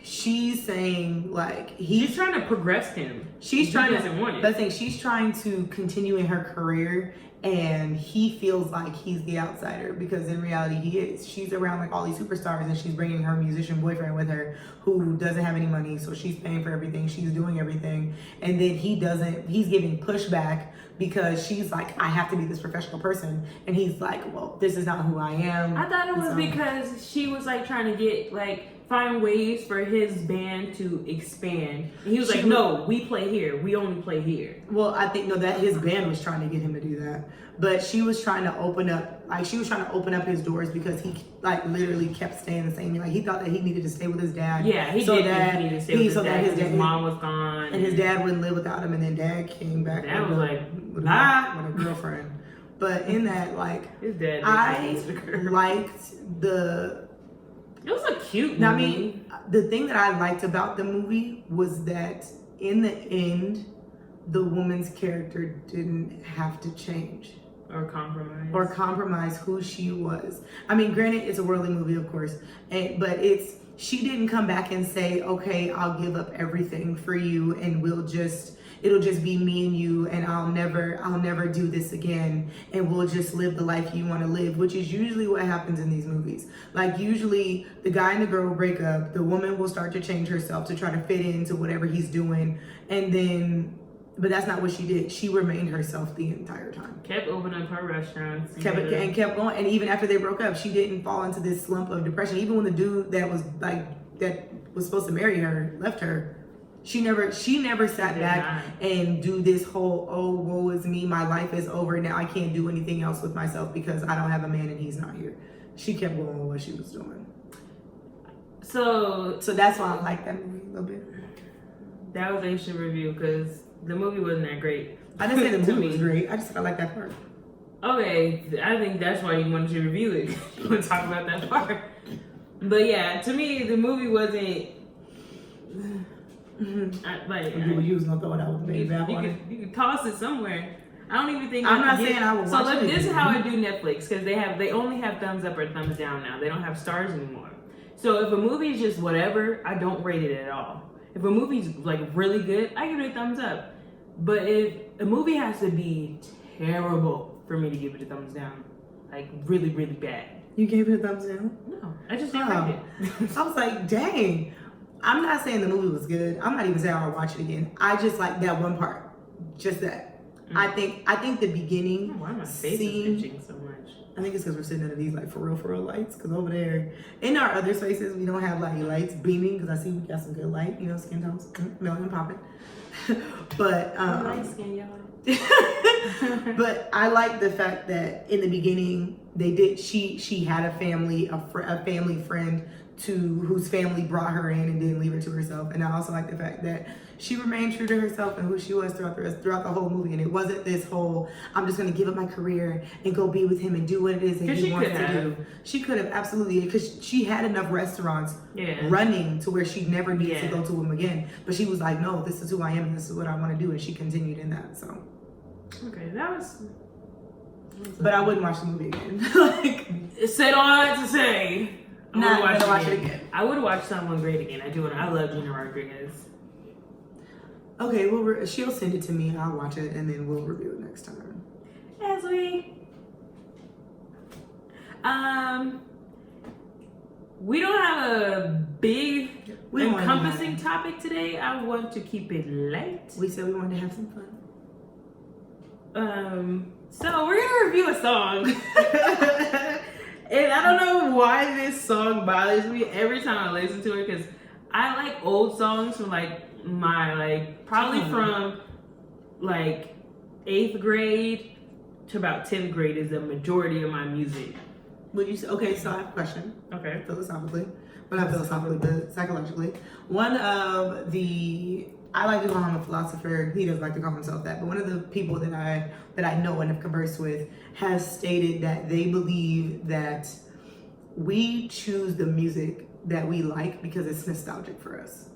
she's saying she's trying to progress him. She's trying doesn't want it. But I think she's trying to continue in her career, and he feels like he's the outsider because in reality he is. She's around all these superstars, and she's bringing her musician boyfriend with her who doesn't have any money, so she's paying for everything, she's doing everything, and then he's giving pushback because she's like, I have to be this professional person, and he's like, well, this is not who I am. I thought it was because she was trying to get find ways for his band to expand. And he was like, no, we play here. We only play here. Well, I think that his band was trying to get him to do that. But she was trying to open up his doors because he literally kept staying the same. He thought that he needed to stay with his dad. Yeah, he needed to stay with his dad because his mom was gone. And his dad wouldn't live without him, and then dad came back with a girlfriend. But in that, his dad I liked it was a cute movie. I mean, the thing that I liked about the movie was that in the end, the woman's character didn't have to change. Or compromise who she was. I mean, granted, it's a worldly movie, of course, but she didn't come back and say, okay, I'll give up everything for you and it'll just be me and you, and I'll never do this again, and we'll just live the life you want to live, which is usually what happens in these movies. Usually the guy and the girl will break up, the woman will start to change herself to try to fit into whatever he's doing, but that's not what she did. She remained herself the entire time. Kept opening up her restaurants. Kept going. And even after they broke up, she didn't fall into this slump of depression. Even when the dude that was supposed to marry her left her, she never sat back and do this whole, oh, woe is me, my life is over, now I can't do anything else with myself because I don't have a man and he's not here. She kept going with what she was doing. So that's why I like that movie a little bit. That was a should review because the movie wasn't that great. I didn't say the movie was great. I just said I like that part. Okay, I think that's why you wanted to review it. You want to talk about that part. But yeah, to me, the movie wasn't. You was gonna throw it out with baby bath on it. You could toss it somewhere. I don't even think I'm not saying I would watch it. This is how I do Netflix because they only have thumbs up or thumbs down now. They don't have stars anymore. So if a movie is just whatever, I don't rate it at all. If a movie's really good, I give it a thumbs up. But if a movie has to be terrible for me to give it a thumbs down, really, really bad. You gave it a thumbs down? No, I just didn't like it. I was like, dang. I'm not saying the movie was good. I'm not even saying I'll watch it again. I just like that one part. Just that. I think the beginning. Why my face scene- is itching so much? I think it's because we're sitting under these like for real lights. Because over there, in our other spaces, we don't have like lights beaming. Because I see we got some good light, you know, skin tones, melanin popping. But Light skin, y'all. but I like the fact that in the beginning they did. She had a family, a family friend whose family brought her in and didn't leave her to herself. And I also like the fact that she remained true to herself and who she was throughout the whole movie. And it wasn't this whole, I'm just going to give up my career and go be with him and do what it is that he wants to do. She could have absolutely, because she had enough restaurants running to where she never needed to go to them again. But she was like, no, this is who I am and this is what I want to do. And she continued in that. So okay, that was but I wouldn't watch the movie again. Like, said all I had to say. Not gonna watch it again. I would watch Someone Great again. I love Gina Rodriguez. Okay, well, she'll send it to me. I'll watch it and then we'll review it next time. As we don't have a big encompassing topic today. I want to keep it light. We said we wanted to have some fun. So we're gonna review a song. And I don't know why this song bothers me every time I listen to it, because I like old songs from like my probably from like 8th grade to about 10th grade is the majority of my music. Would you say, okay, so I have a question. Okay. Philosophically, but not philosophically, but psychologically. One of the, I like to call him a philosopher. He doesn't like to call himself that, but one of the people that I know and have conversed with has stated that they believe that we choose the music that we like because it's nostalgic for us.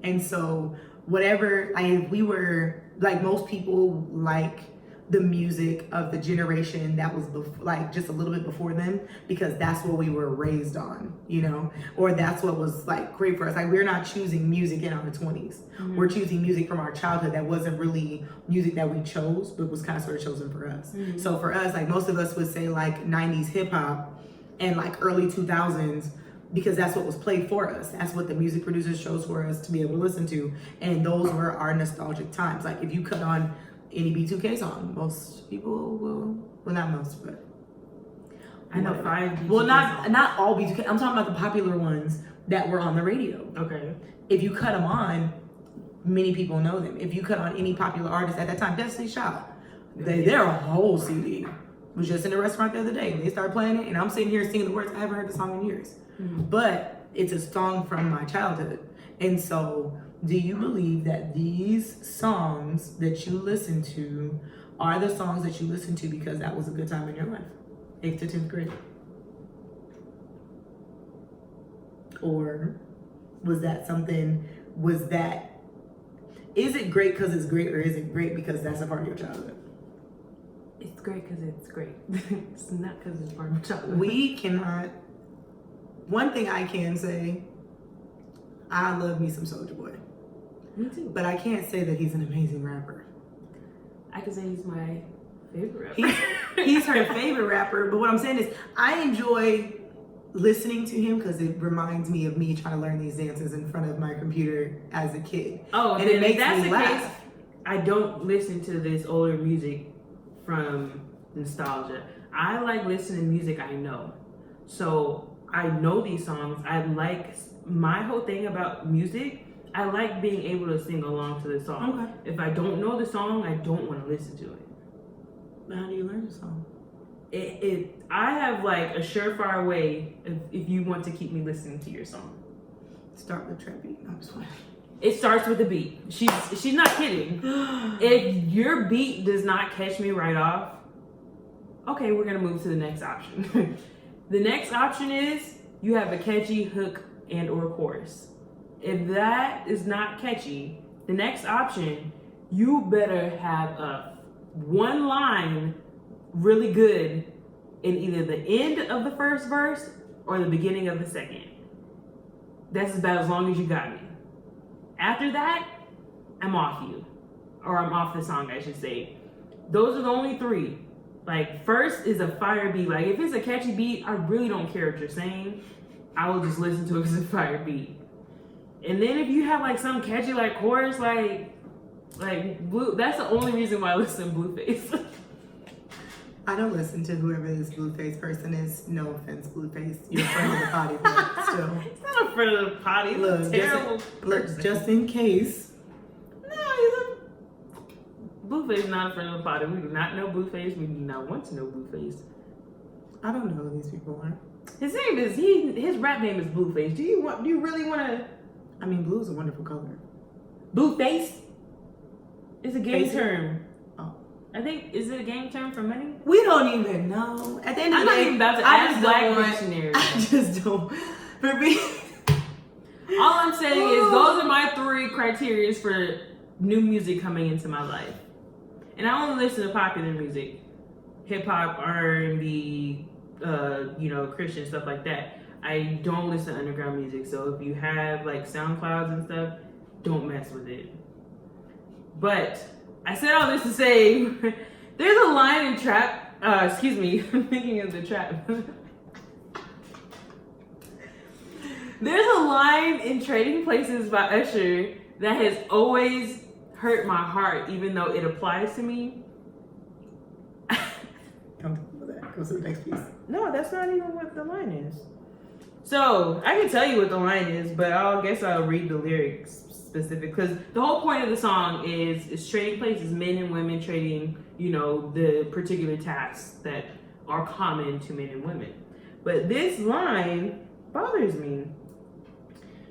And so whatever, we were, like most people like the music of the generation that was like just a little bit before them, because that's what we were raised on, you know, or that's what was like great for us. Like, we're not choosing music in our 20s. Mm-hmm. We're choosing music from our childhood that wasn't really music that we chose, but was kind of sort of chosen for us. Mm-hmm. So for us, like most of us would say like 90s hip hop and like early 2000s, because that's what was played for us. That's what the music producers chose for us to be able to listen to. And those were our nostalgic times. Like if you cut on any B2K song, most people will, well, not most, but I know 5 B2K well, songs. not all B2K. I'm talking about the popular ones that were on the radio. Okay. If you cut them on, many people know them. If you cut on any popular artist at that time, Destiny's Child, their whole CD was just in a restaurant the other day. And they started playing it, and I'm sitting here singing the words. I haven't heard the song in years, but it's a song from my childhood. And so, do you believe that these songs that you listen to are the songs that you listen to because that was a good time in your life? 8th to 10th grade? Or was that something, is it great because it's great, or is it great because that's a part of your childhood? It's great because it's great. It's not because it's part of my childhood. We cannot, one thing I can say, I love me some Soulja Boy. Me too. But I can't say that he's an amazing rapper. I can say he's my favorite rapper. He's her favorite rapper, but what I'm saying is I enjoy listening to him because it reminds me of me trying to learn these dances in front of my computer as a kid. Oh, and it makes that's me the laugh. case. I don't listen to this older music from nostalgia. I like listening to music I know. So I know these songs. I like, my whole thing about music, I like being able to sing along to the song. Okay. If I don't know the song, I don't want to listen to it. But how do you learn the song? I have like a surefire way if you want to keep me listening to your song. Start with trap beat. I'm just playing. It starts with the beat. She's not kidding. If your beat does not catch me right off, okay, we're gonna move to the next option. The next option is you have a catchy hook and or chorus. If that is not catchy, the next option, you better have a one line really good in either the end of the first verse or the beginning of the second. That's about as long as you got me. After that, I'm off you. Or I'm off the song, I should say. Those are the only 3. Like, first is a fire beat. Like, if it's a catchy beat, I really don't care what you're saying. I will just listen to it because it's a fire beat. And then if you have like some catchy like chorus, like, Like blue. That's the only reason why I listen to Blueface. I don't listen to whoever this Blueface person is. No offense, Blueface. You're a friend of the potty, but still. He's not a friend of the potty. He's Look, a terrible look, person. just in case. No, he's a Blueface. Not a friend of the potty. We do not know Blueface. We do not want to know Blueface. I don't know who these people are. His name is his rap name is Blueface. Do you really want to? I mean, blue is a wonderful color. Blueface is a game Face it? term. Oh. I think, is it a game term for money? We don't even know. At the end of I'm the not day, even about to I ask just Black don't want- Dictionary. I just don't. For me. All I'm saying is those are my 3 criteria for new music coming into my life. And I only listen to popular music. Hip hop, R&B, Christian stuff like that. I don't listen to underground music. So if you have like SoundClouds and stuff, don't mess with it. But I said all this to say there's a line in trap. I'm thinking of the trap. There's a line in Trading Places by Usher that has always hurt my heart, even though it applies to me. Come with that. Go to the next piece. No, that's not even what the line is. So I can tell you what the line is, but I guess I'll read the lyrics specific, because the whole point of the song is trading places, men and women trading, the particular tasks that are common to men and women. But this line bothers me.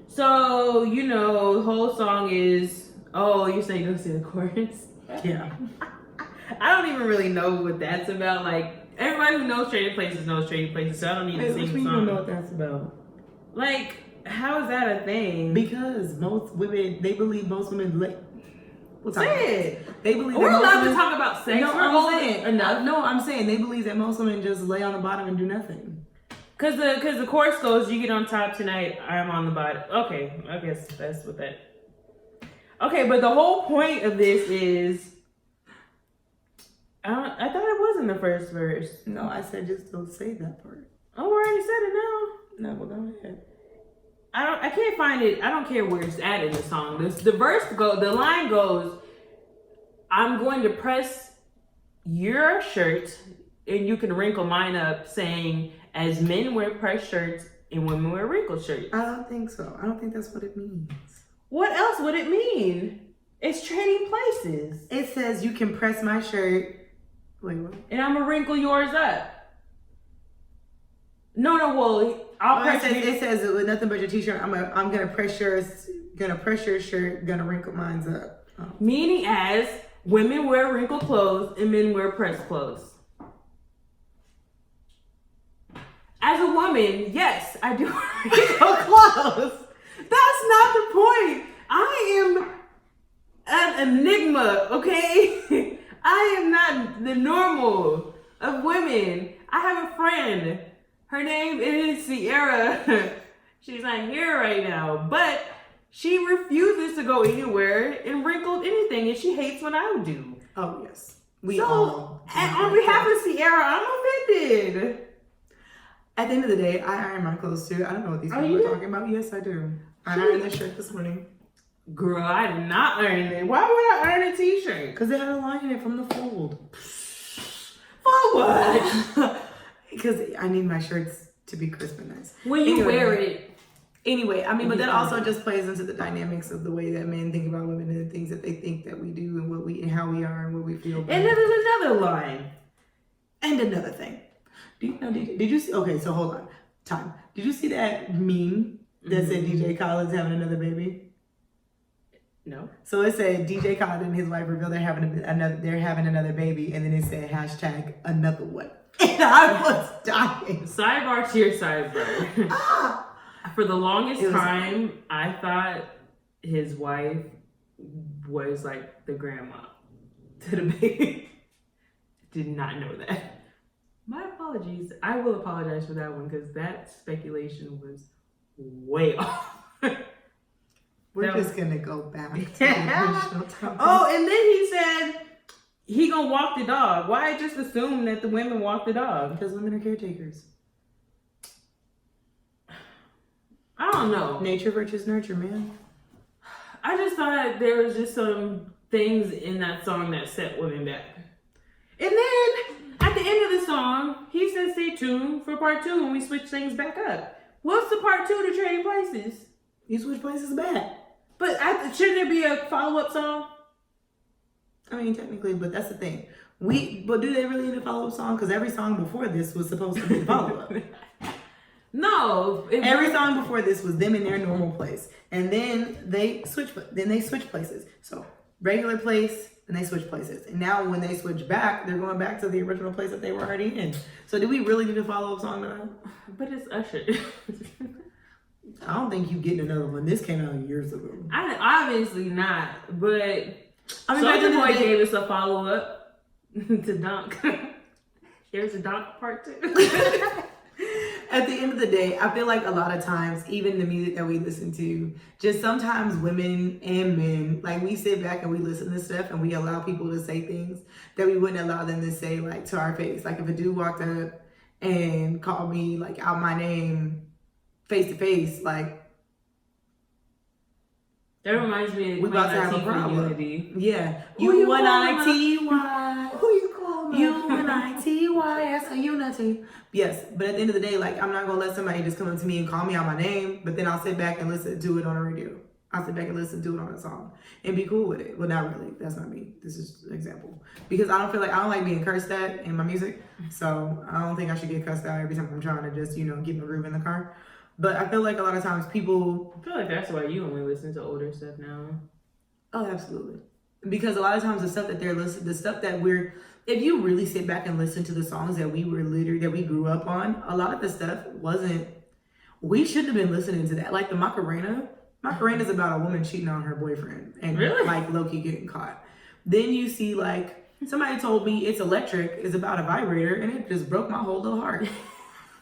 So, the whole song is, oh, you're saying don't say the chorus? Yeah. I don't even really know what that's about. Like, everybody who knows Trading Places knows Trading Places, so I don't need to sing the You song. don't know what that's about. Like, how is that a thing? Because most women, they believe most women. We'll talk about Say this. it. They believe We're that most allowed to women- talk about sex. No, We're I'm old saying enough. No, I'm saying they believe that most women just lay on the bottom and do nothing. Cause the chorus goes, "You get on top tonight, I'm on the bottom." Okay, I guess that's what that. Okay, but the whole point of this is, I thought it was in the first verse. No, I said just don't say that part. Oh, I already said it now. No, well, go ahead. I can't find it. I don't care where it's at in the song. The line goes, "I'm going to press your shirt and you can wrinkle mine up," saying, as men wear pressed shirts and women wear wrinkled shirts. I don't think so. I don't think that's what it means. What else would it mean? It's trading places. It says you can press my shirt. Wait, what? And I'm gonna wrinkle yours up. No, well, I'll press It says with nothing but your t-shirt. I'm gonna press yours. Gonna press your shirt. Gonna wrinkle mine's up. Oh. Meaning as women wear wrinkled clothes and men wear pressed clothes. As a woman, yes, I do wrinkle clothes. That's not the point. I am an enigma, okay? I am not the normal of women. I have a friend. Her name is Sierra. She's not here right now, but she refuses to go anywhere and wrinkle anything, and she hates when I do. Oh yes. So, on behalf of Sierra, I'm offended. At the end of the day, I iron my clothes too. I don't know what these people you? are talking about. Yes, I do. I ironed this shirt this morning. Girl, I did not iron it. Why would I iron a t-shirt? Because they had a line in it from the fold. For what? Because I need my shirts to be crisp and nice. When you Anyway. wear it. Anyway, I mean, but that Yeah. also just plays into the dynamics of the way that men think about women and the things that they think that we do and what we and how we are and what we feel. And then there's another line. And another thing. Do you know? Did you see? Okay, so hold on. Time. Did you see that meme that said DJ Khaled's having another baby? No. So it said DJ Khaled and his wife revealed they're having another baby, and then it said hashtag another one. And I was dying. Sidebar to your sidebar. Ah! For the longest It was- time, I thought his wife was like the grandma to the baby. Did not know that. My apologies. I will apologize for that one because that speculation was way off. We're That just gonna go back to the original topic. Oh, and then he said he gonna walk the dog. Why just assume that the women walk the dog? Because women are caretakers. I don't know. Nature versus nurture, man. I just thought there was just some things in that song that set women back. And then at the end of the song, he says, "Stay tuned for part 2 when we switch things back up." What's the part 2 to Trading Places? You switch places back. But shouldn't there be a follow-up song? I mean, technically, but that's the thing. But do they really need a follow-up song? Because every song before this was supposed to be a follow-up. No. Every song before this was them in their normal place, and then they switch. Places. So regular place, and they switch places. And now when they switch back, they're going back to the original place that they were already in. So do we really need a follow-up song now? But it's Usher. I don't think you getting another one. This came out years ago. Obviously not. But I mean, Soulja Boy gave us a follow-up to Dunk. There's a Dunk part 2. At the end of the day, I feel like a lot of times, even the music that we listen to, just sometimes women and men, like we sit back and we listen to stuff and we allow people to say things that we wouldn't allow them to say, like, to our face. Like if a dude walked up and called me like out my name face to face, like, that reminds me of we about to have a problem. Unity. Yeah. Who you U-N-I-T-Y. Who you calling up? U-N-I-T-Y. That's a unity. Yes, but at the end of the day, like, I'm not going to let somebody just come up to me and call me out my name, but then I'll sit back and listen to it on the radio. I'll sit back and listen to it on a song and be cool with it. Well, not really. That's not me. This is an example. Because I don't like being cursed at in my music. So I don't think I should get cussed out every time I'm trying to just, get my groove in the car. But I feel like a lot of times people... I feel like that's why you only listen to older stuff now. Oh, absolutely. Because a lot of times the stuff that they're listening, the stuff that we're... If you really sit back and listen to the songs that we grew up on, a lot of the stuff wasn't... We shouldn't have been listening to that. Like the Macarena. Macarena's about a woman cheating on her boyfriend. And really? Like low-key getting caught. Then you see like... Somebody told me It's Electric is about a vibrator, and it just broke my whole little heart.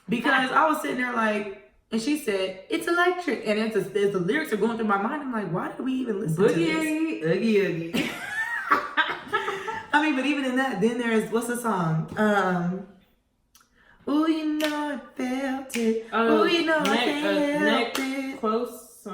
Because I was sitting there like... And she said, "It's electric." And as the lyrics are going through my mind, I'm like, why did we even listen to this? Oogie, oogie. I mean, but even in that, then there's, what's the song? Oh, you know I felt it. Oh, you know I felt it. Close.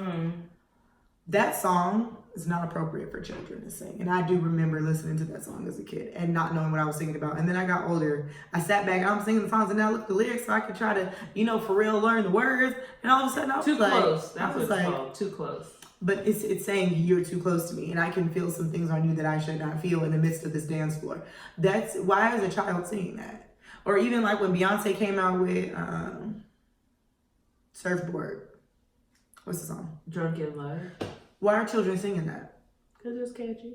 That song is not appropriate for children to sing. And I do remember listening to that song as a kid and not knowing what I was singing about. And then I got older. I sat back and I'm singing the songs and now I look at the lyrics so I could try to, for real learn the words. And all of a sudden I was too like... close. That's what it's called. Too close. But it's saying you're too close to me and I can feel some things on you that I should not feel in the midst of this dance floor. That's why is a child singing that? Or even like when Beyonce came out with Surfboard. What's the song? Drunk in Love. Why are children singing that? Because it's catchy.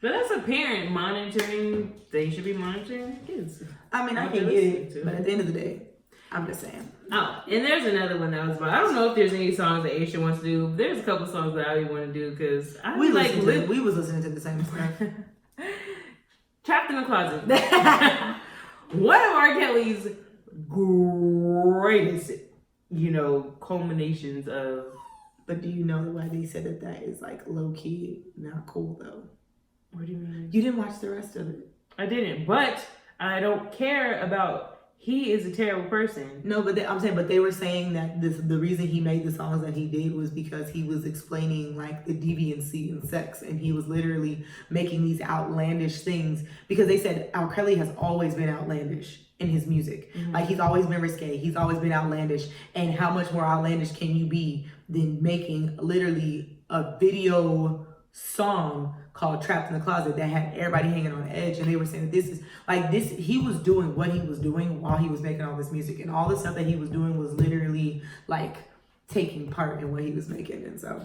But that's a parent monitoring. They should be monitoring their kids. I mean, I can get it, but at the end of the day, I'm just saying. Oh, and there's another one that was about. I don't know if there's any songs that Aisha wants to do. There's a couple songs that I really want to do because we was listening to the same stuff. Trapped in the Closet. One of R. Kelly's greatest, culminations of. But do you know why they said that is like low key not cool though? What do you mean? You didn't watch the rest of it. I didn't, but I don't care about. He is a terrible person. No, but they were saying that the reason he made the songs that he did was because he was explaining like the deviancy in sex, and he was literally making these outlandish things because they said R. Kelly has always been outlandish in his music. Mm-hmm. Like he's always been risque, he's always been outlandish, and how much more outlandish can you be than making literally a video song called Trapped in the Closet that had everybody hanging on edge, and they were saying that he was doing what he was doing while he was making all this music, and all the stuff that he was doing was literally like taking part in what he was making. And so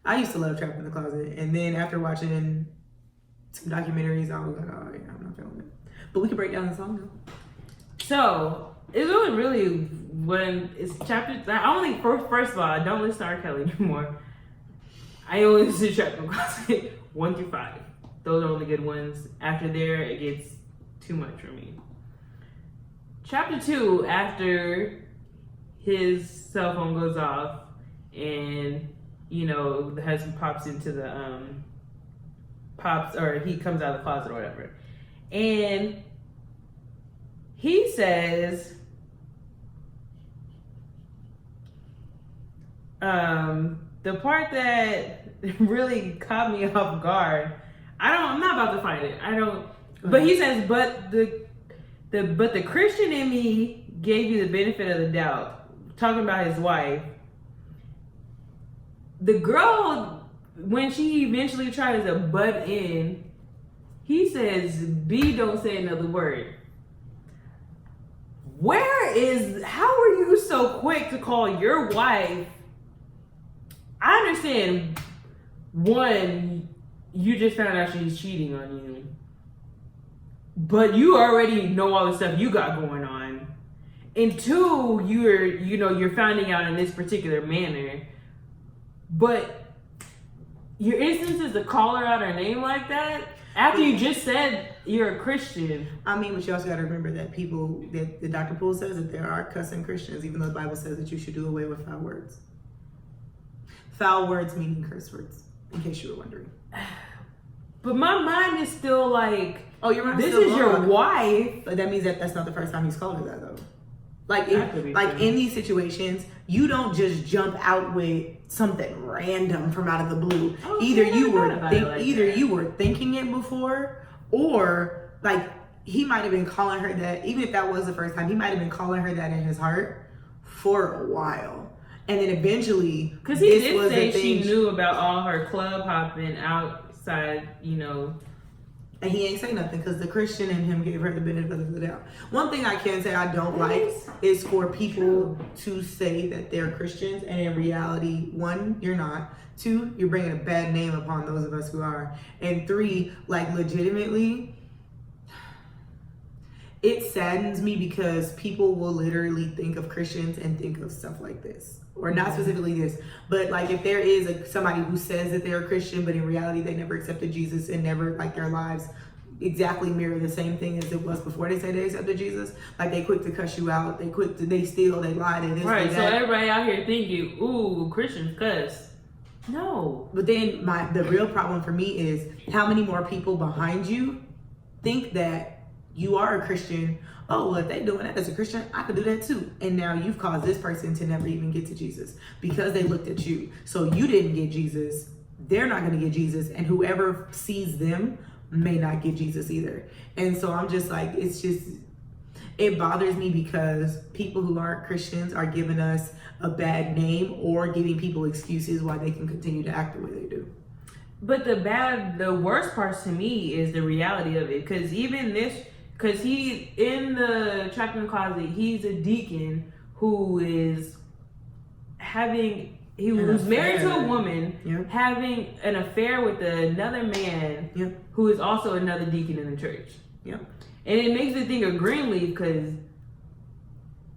I used to love Trapped in the Closet, and then after watching some documentaries I was like, oh yeah, I'm not feeling it. But we could break down the song now. So it's really when it's chapter. I only first of all, I don't listen to R. Kelly anymore. I only listen to Trapped in the Closet 1 through 5. Those are only good ones. After there, it gets too much for me. Chapter 2, after his cell phone goes off and the husband pops into the or he comes out of the closet or whatever, and he says the part that really caught me off guard, I'm not about to fight it. I don't. But he says, but the Christian in me gave you the benefit of the doubt. Talking about his wife. The girl, when she eventually tries to butt in, he says, B, don't say another word. How are you so quick to call your wife? I understand, one, you just found out she's cheating on you. But you already know all the stuff you got going on. And two, you're finding out in this particular manner. But your instance is to call her out her name like that after you just said you're a Christian. I mean, but you also got to remember that that Dr. Poole says that there are cussing Christians, even though the Bible says that you should do away with foul words. Foul words meaning curse words, in case you were wondering. But my mind is still like, oh, your mind this still is your wrong. wife. But that means that's not the first time he's called her that, though. Like, Exactly. in these situations, you don't just jump out with something random from out of the blue. Oh, Either yeah, you I were thought about it like that. you were thinking it before, or like he might have been calling her that. Even if that was the first time, he might have been calling her that in his heart for a while, and then eventually, Because he did say she knew about all her club hopping outside, And he ain't say nothing because the Christian in him gave her the benefit of the doubt. One thing I can say I don't like is for people to say that they're Christians and in reality, one, you're not. Two, you're bringing a bad name upon those of us who are. And three, like legitimately, it saddens me because people will literally think of Christians and think of stuff like this. Or not specifically this, but like if there is somebody who says that they're a Christian, but in reality they never accepted Jesus and never, like, their lives exactly mirror the same thing as it was before they said they accepted Jesus. Like, they quick to cuss you out, they steal, they lie, they this, right, they so that. everybody out here thinking, ooh, Christians cuss. No. But then the real problem for me is how many more people behind you think that you are a Christian. Oh, well, if they're doing that as a Christian, I could do that too. And now you've caused this person to never even get to Jesus because they looked at you. So you didn't get Jesus. They're not going to get Jesus. And whoever sees them may not get Jesus either. And so I'm just like, it bothers me because people who aren't Christians are giving us a bad name or giving people excuses why they can continue to act the way they do. But the worst part to me is the reality of it. Because he, in the Trapped in the Closet, he's a deacon who is he was married to a woman, Yep. having an affair with another man, Yep. who is also another deacon in the church. Yep. And it makes me think of Greenleaf because,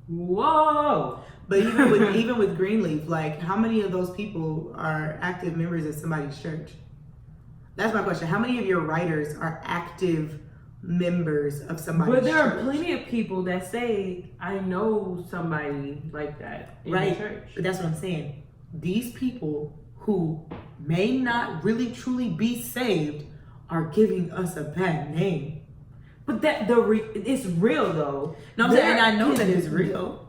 whoa. But even with Greenleaf, like, how many of those people are active members of somebody's church? That's my question. How many of your writers are active members of somebody's church? But there are plenty of people that say, I know somebody like that in the church. But that's what I'm saying. These people who may not really truly be saved are giving us a bad name. But it's real though. No, I'm saying, and I know that it's real.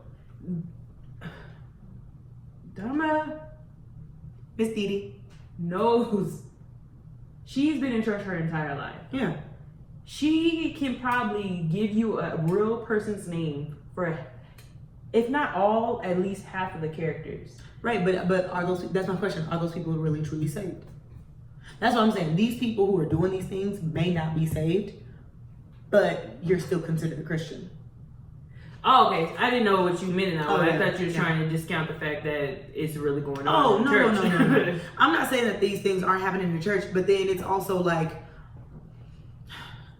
Dama Miss Didi knows. She's been in church her entire life. Yeah. She can probably give you a real person's name for, if not all, at least half of the characters. Right, but are those? That's my question. Are those people really truly saved? That's what I'm saying. These people who are doing these things may not be saved, but you're still considered a Christian. Oh, okay. I didn't know what you meant in that one. Oh, I yeah, thought you were yeah. trying to discount the fact that it's really going on. Oh, in no, church. no. I'm not saying that these things aren't happening in the church, but then it's also like,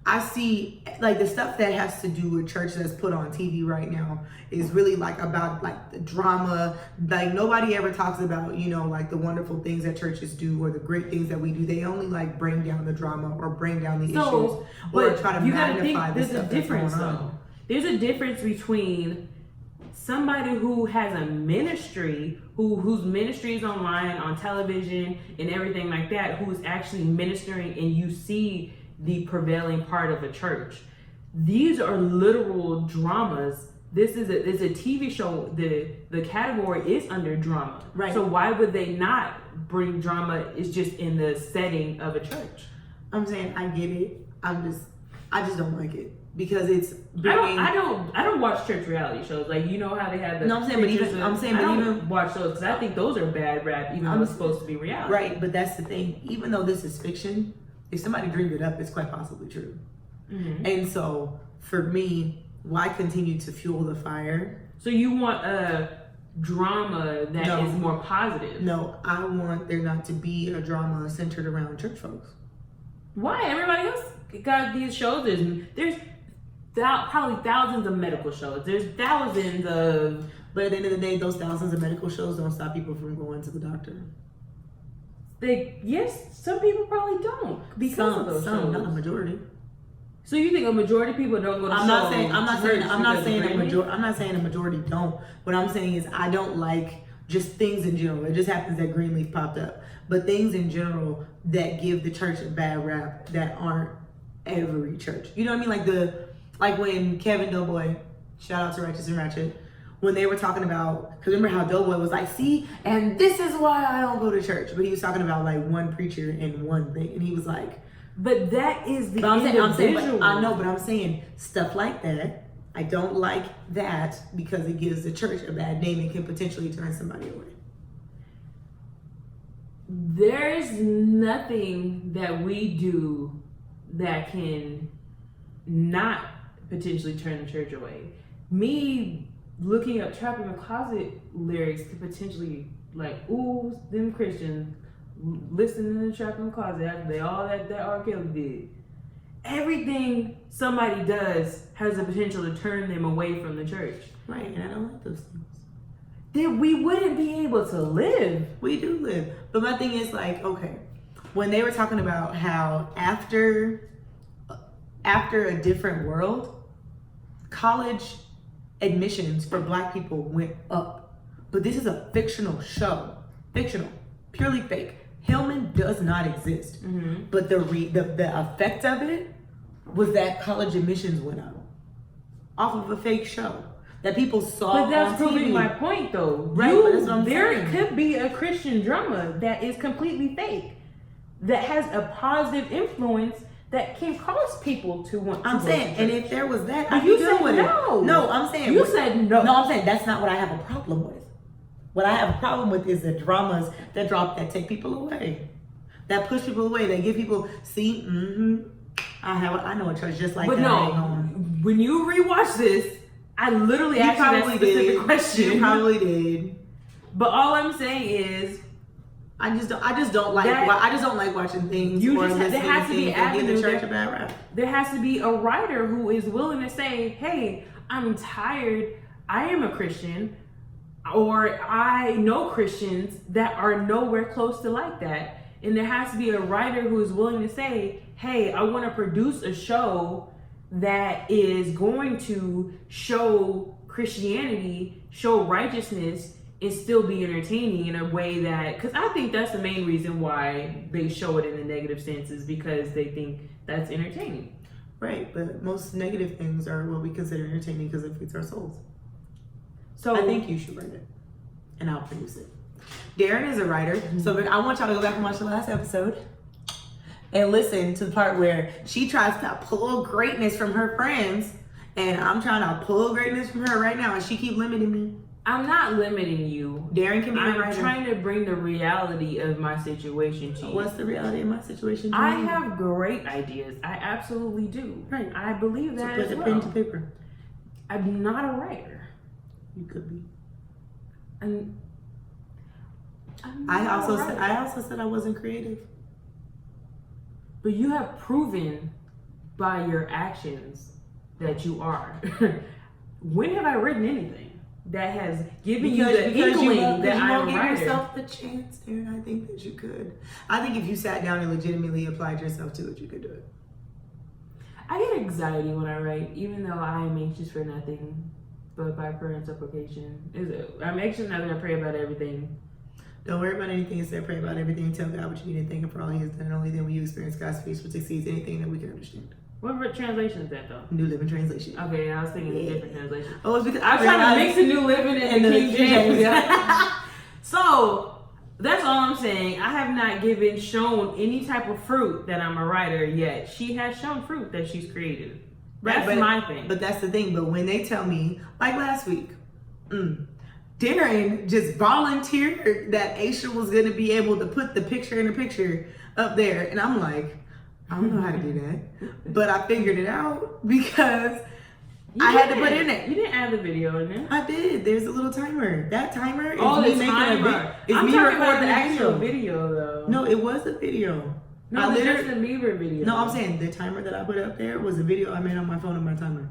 I see, like, the stuff that has to do with church that's put on TV right now is really like about like the drama. Like, nobody ever talks about, like the wonderful things that churches do or the great things that we do. They only like bring down the drama or bring down the issues or but try to you gotta magnify think the there's stuff a difference that's going though. on. There's a difference between somebody who has a ministry, whose ministry is online, on television, and everything like that, who is actually ministering, and you see the prevailing part of a church. These are literal dramas this is it's a TV show. The category is under drama. Right. So why would they not bring drama? It's just in the setting of a church. I'm saying I get it. I just don't like it because it's bringing. I don't watch church reality shows. Like, you know how they have the. No, I'm saying, but even I don't watch those because I think those are bad rap, even though it's supposed to be reality. Right, but that's the thing. Even though this is fiction, if somebody dreamed it up, it's quite possibly true. Mm-hmm. And so, for me, why continue to fuel the fire? So you want a drama that is more positive? No, I want there not to be a drama centered around church folks. Why? Everybody else got these shows. There's probably thousands of medical shows. There's thousands of. But at the end of the day, those thousands of medical shows don't stop people from going to the doctor. Yes, some people probably don't because of those shows. Not a majority. So you think a majority of people don't go to shows? I'm not saying a majority don't. What I'm saying is I don't like just things in general. It just happens that Greenleaf popped up. But things in general that give the church a bad rap that aren't every church. You know what I mean? Like when Kevin Doughboy, shout out to Righteous and Ratchet, when they were talking about, because remember how Doughboy was like, see, and this is why I don't go to church. But he was talking about like one preacher and one thing. And he was like, but that is the individual. I know, but I'm saying stuff like that. I don't like that because it gives the church a bad name and can potentially turn somebody away. There's nothing that we do that can not potentially turn the church away. Me looking up Trap in the Closet lyrics could potentially, like, ooh, them Christians listening to Trap in the Closet after they all that R. Kelly did. Everything somebody does has the potential to turn them away from the church. Right, and I don't like those things. Then we wouldn't be able to live. We do live. But my thing is like, okay, when they were talking about how after a different world, college admissions for Black people went up. But this is a fictional show. Fictional. Purely fake. Hillman does not exist. Mm-hmm. But the effect of it was that college admissions went up. Off of a fake show. That people saw But that's on proving TV. my point, though. Right, but that's what I'm there saying. could be a Christian drama that is completely fake, that has a positive influence that can cause people to want to I'm go saying, to and church. if there was that, But I'd you be done said with no. it. No, I'm saying You said no. No, I'm saying that's not what I have a problem with. What I have a problem with is the dramas that take people away, that push people away, that give people I know a church just like But that. no, ain't home. when you rewatch this, I literally asked you that specific question. You probably did. But all I'm saying is, I just don't like. That- I just don't like watching things. You or just listening there has to to be things that give the avenue church there. a bad rap. there has to be a writer who is willing to say, hey, I'm tired, I am a Christian, or I know Christians that are nowhere close to like that. And there has to be a writer who is willing to say, hey, I want to produce a show that is going to show Christianity, show righteousness, and still be entertaining in a way that, because I think that's the main reason why they show it in the negative sense, is because they think that's entertaining. Right, but most negative things are what we consider entertaining because it feeds our souls. So I think you should write it, and I'll produce it. Darren is a writer, so I want y'all to go back and watch the last episode and listen to the part where she tries to pull greatness from her friends, and I'm trying to pull greatness from her right now, and she keep limiting me. I'm not limiting you. Darren can be a I'm writer. trying to bring the reality of my situation to you. What's the reality of my situation? I have great ideas. I absolutely do. Right. I believe So that put as the well. pen to paper. I'm not a writer. You could be. I'm I not a also writer. said I wasn't creative. But you have proven by your actions that you are. When have I written anything that has given you the inkling that you I'm won't a give writer? yourself the chance, Darren. I think that you could. I think if you sat down and legitimately applied yourself to it, you could do it. I get anxiety when I write, even though I am anxious for nothing but by prayer and supplication. I'm anxious for nothing. I pray about everything. Don't worry about anything. Instead, pray about everything. Tell God what you need and thank Him for all He has done. And only then will you experience God's peace, which exceeds anything that we can understand. What translation is that though? New Living Translation. Okay, I was thinking a different translation. Oh, it's because I was trying to mix the New Living and the King James. Yeah. So that's all I'm saying. I have not shown any type of fruit that I'm a writer yet. She has shown fruit that she's creative. That's my thing. But that's the thing. But when they tell me, like last week, Darren just volunteered that Aisha was going to be able to put the picture in the picture up there. And I'm like, I don't know how to do that. But I figured it out because I had to put it in there. You didn't add the video in there. I did. There's a little timer. That timer is Oh, me the making timer. It's I'm me talking recording about the the actual video. video though. No, it was a video. No, the Justin Bieber video. No, I'm saying the timer that I put up there was a video I made on my phone on my timer.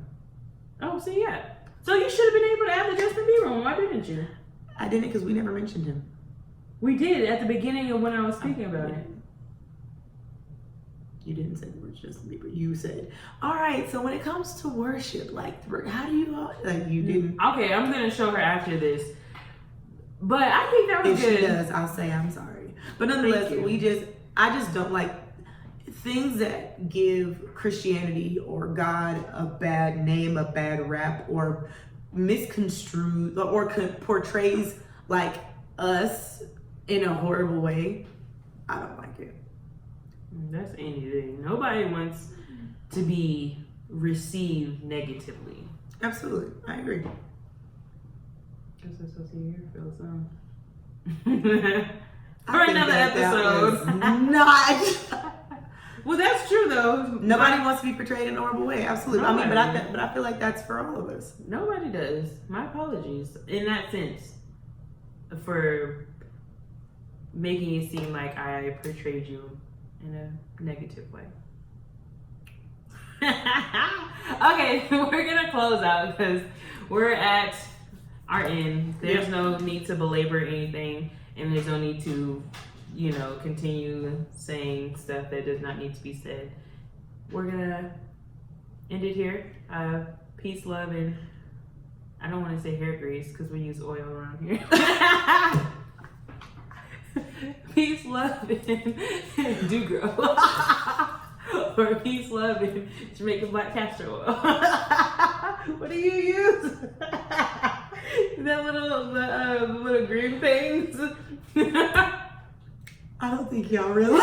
Oh, see, yeah. So you should have been able to add the Justin Bieber one. Why didn't you? I didn't because we never mentioned him. We did at the beginning of when I was speaking about it. You didn't say the word Justin Bieber. You said, all right, so when it comes to worship, like, how do you, like, you didn't. Okay, I'm going to show her after this. But I think that was If good. she does, I'll say I'm sorry. But nonetheless, I just don't like things that give Christianity or God a bad name, a bad rap, or misconstrued or portrays like us in a horrible way. I don't like it. That's anything. Nobody wants to be received negatively. Absolutely. I agree. Guess I'm supposed to hear feel some. I For think another that episode. was not. Well, that's true though. Nobody wants to be portrayed in a horrible way. Absolutely. Nobody. I mean, but I feel like that's for all of us. Nobody does. My apologies in that sense for making it seem like I portrayed you in a negative way. Okay, we're gonna close out because we're at our end. There's no need to belabor anything, and there's no need to, continue saying stuff that does not need to be said. We're gonna end it here. Peace, love, and I don't want to say hair grease because we use oil around here. Peace, love, and do grow. Or peace, love, and Jamaican black castor oil. What do you use? That little green things. I don't think y'all realize.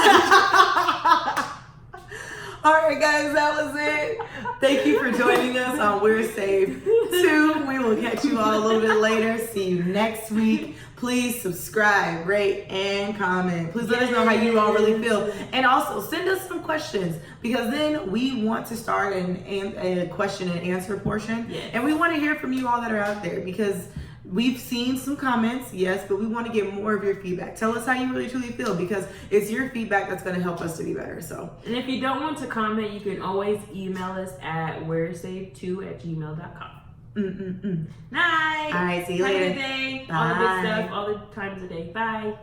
All right, guys, that was it. Thank you for joining us on We're Safe 2. We will catch you all a little bit later. See you next week. Please subscribe, rate, and comment. Please let us know how you all really feel. And also, send us some questions because then we want to start a question and answer portion. Yes. And we want to hear from you all that are out there because we've seen some comments, yes, but we want to get more of your feedback. Tell us how you really truly feel because it's your feedback that's going to help us to be better. So, and if you don't want to comment, you can always email us at we'resafe2@gmail.com. Night. All right, see you Have later. a good day. Bye. All the good stuff, all the times of the day. Bye.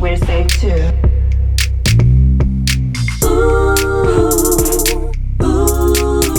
We're safe too.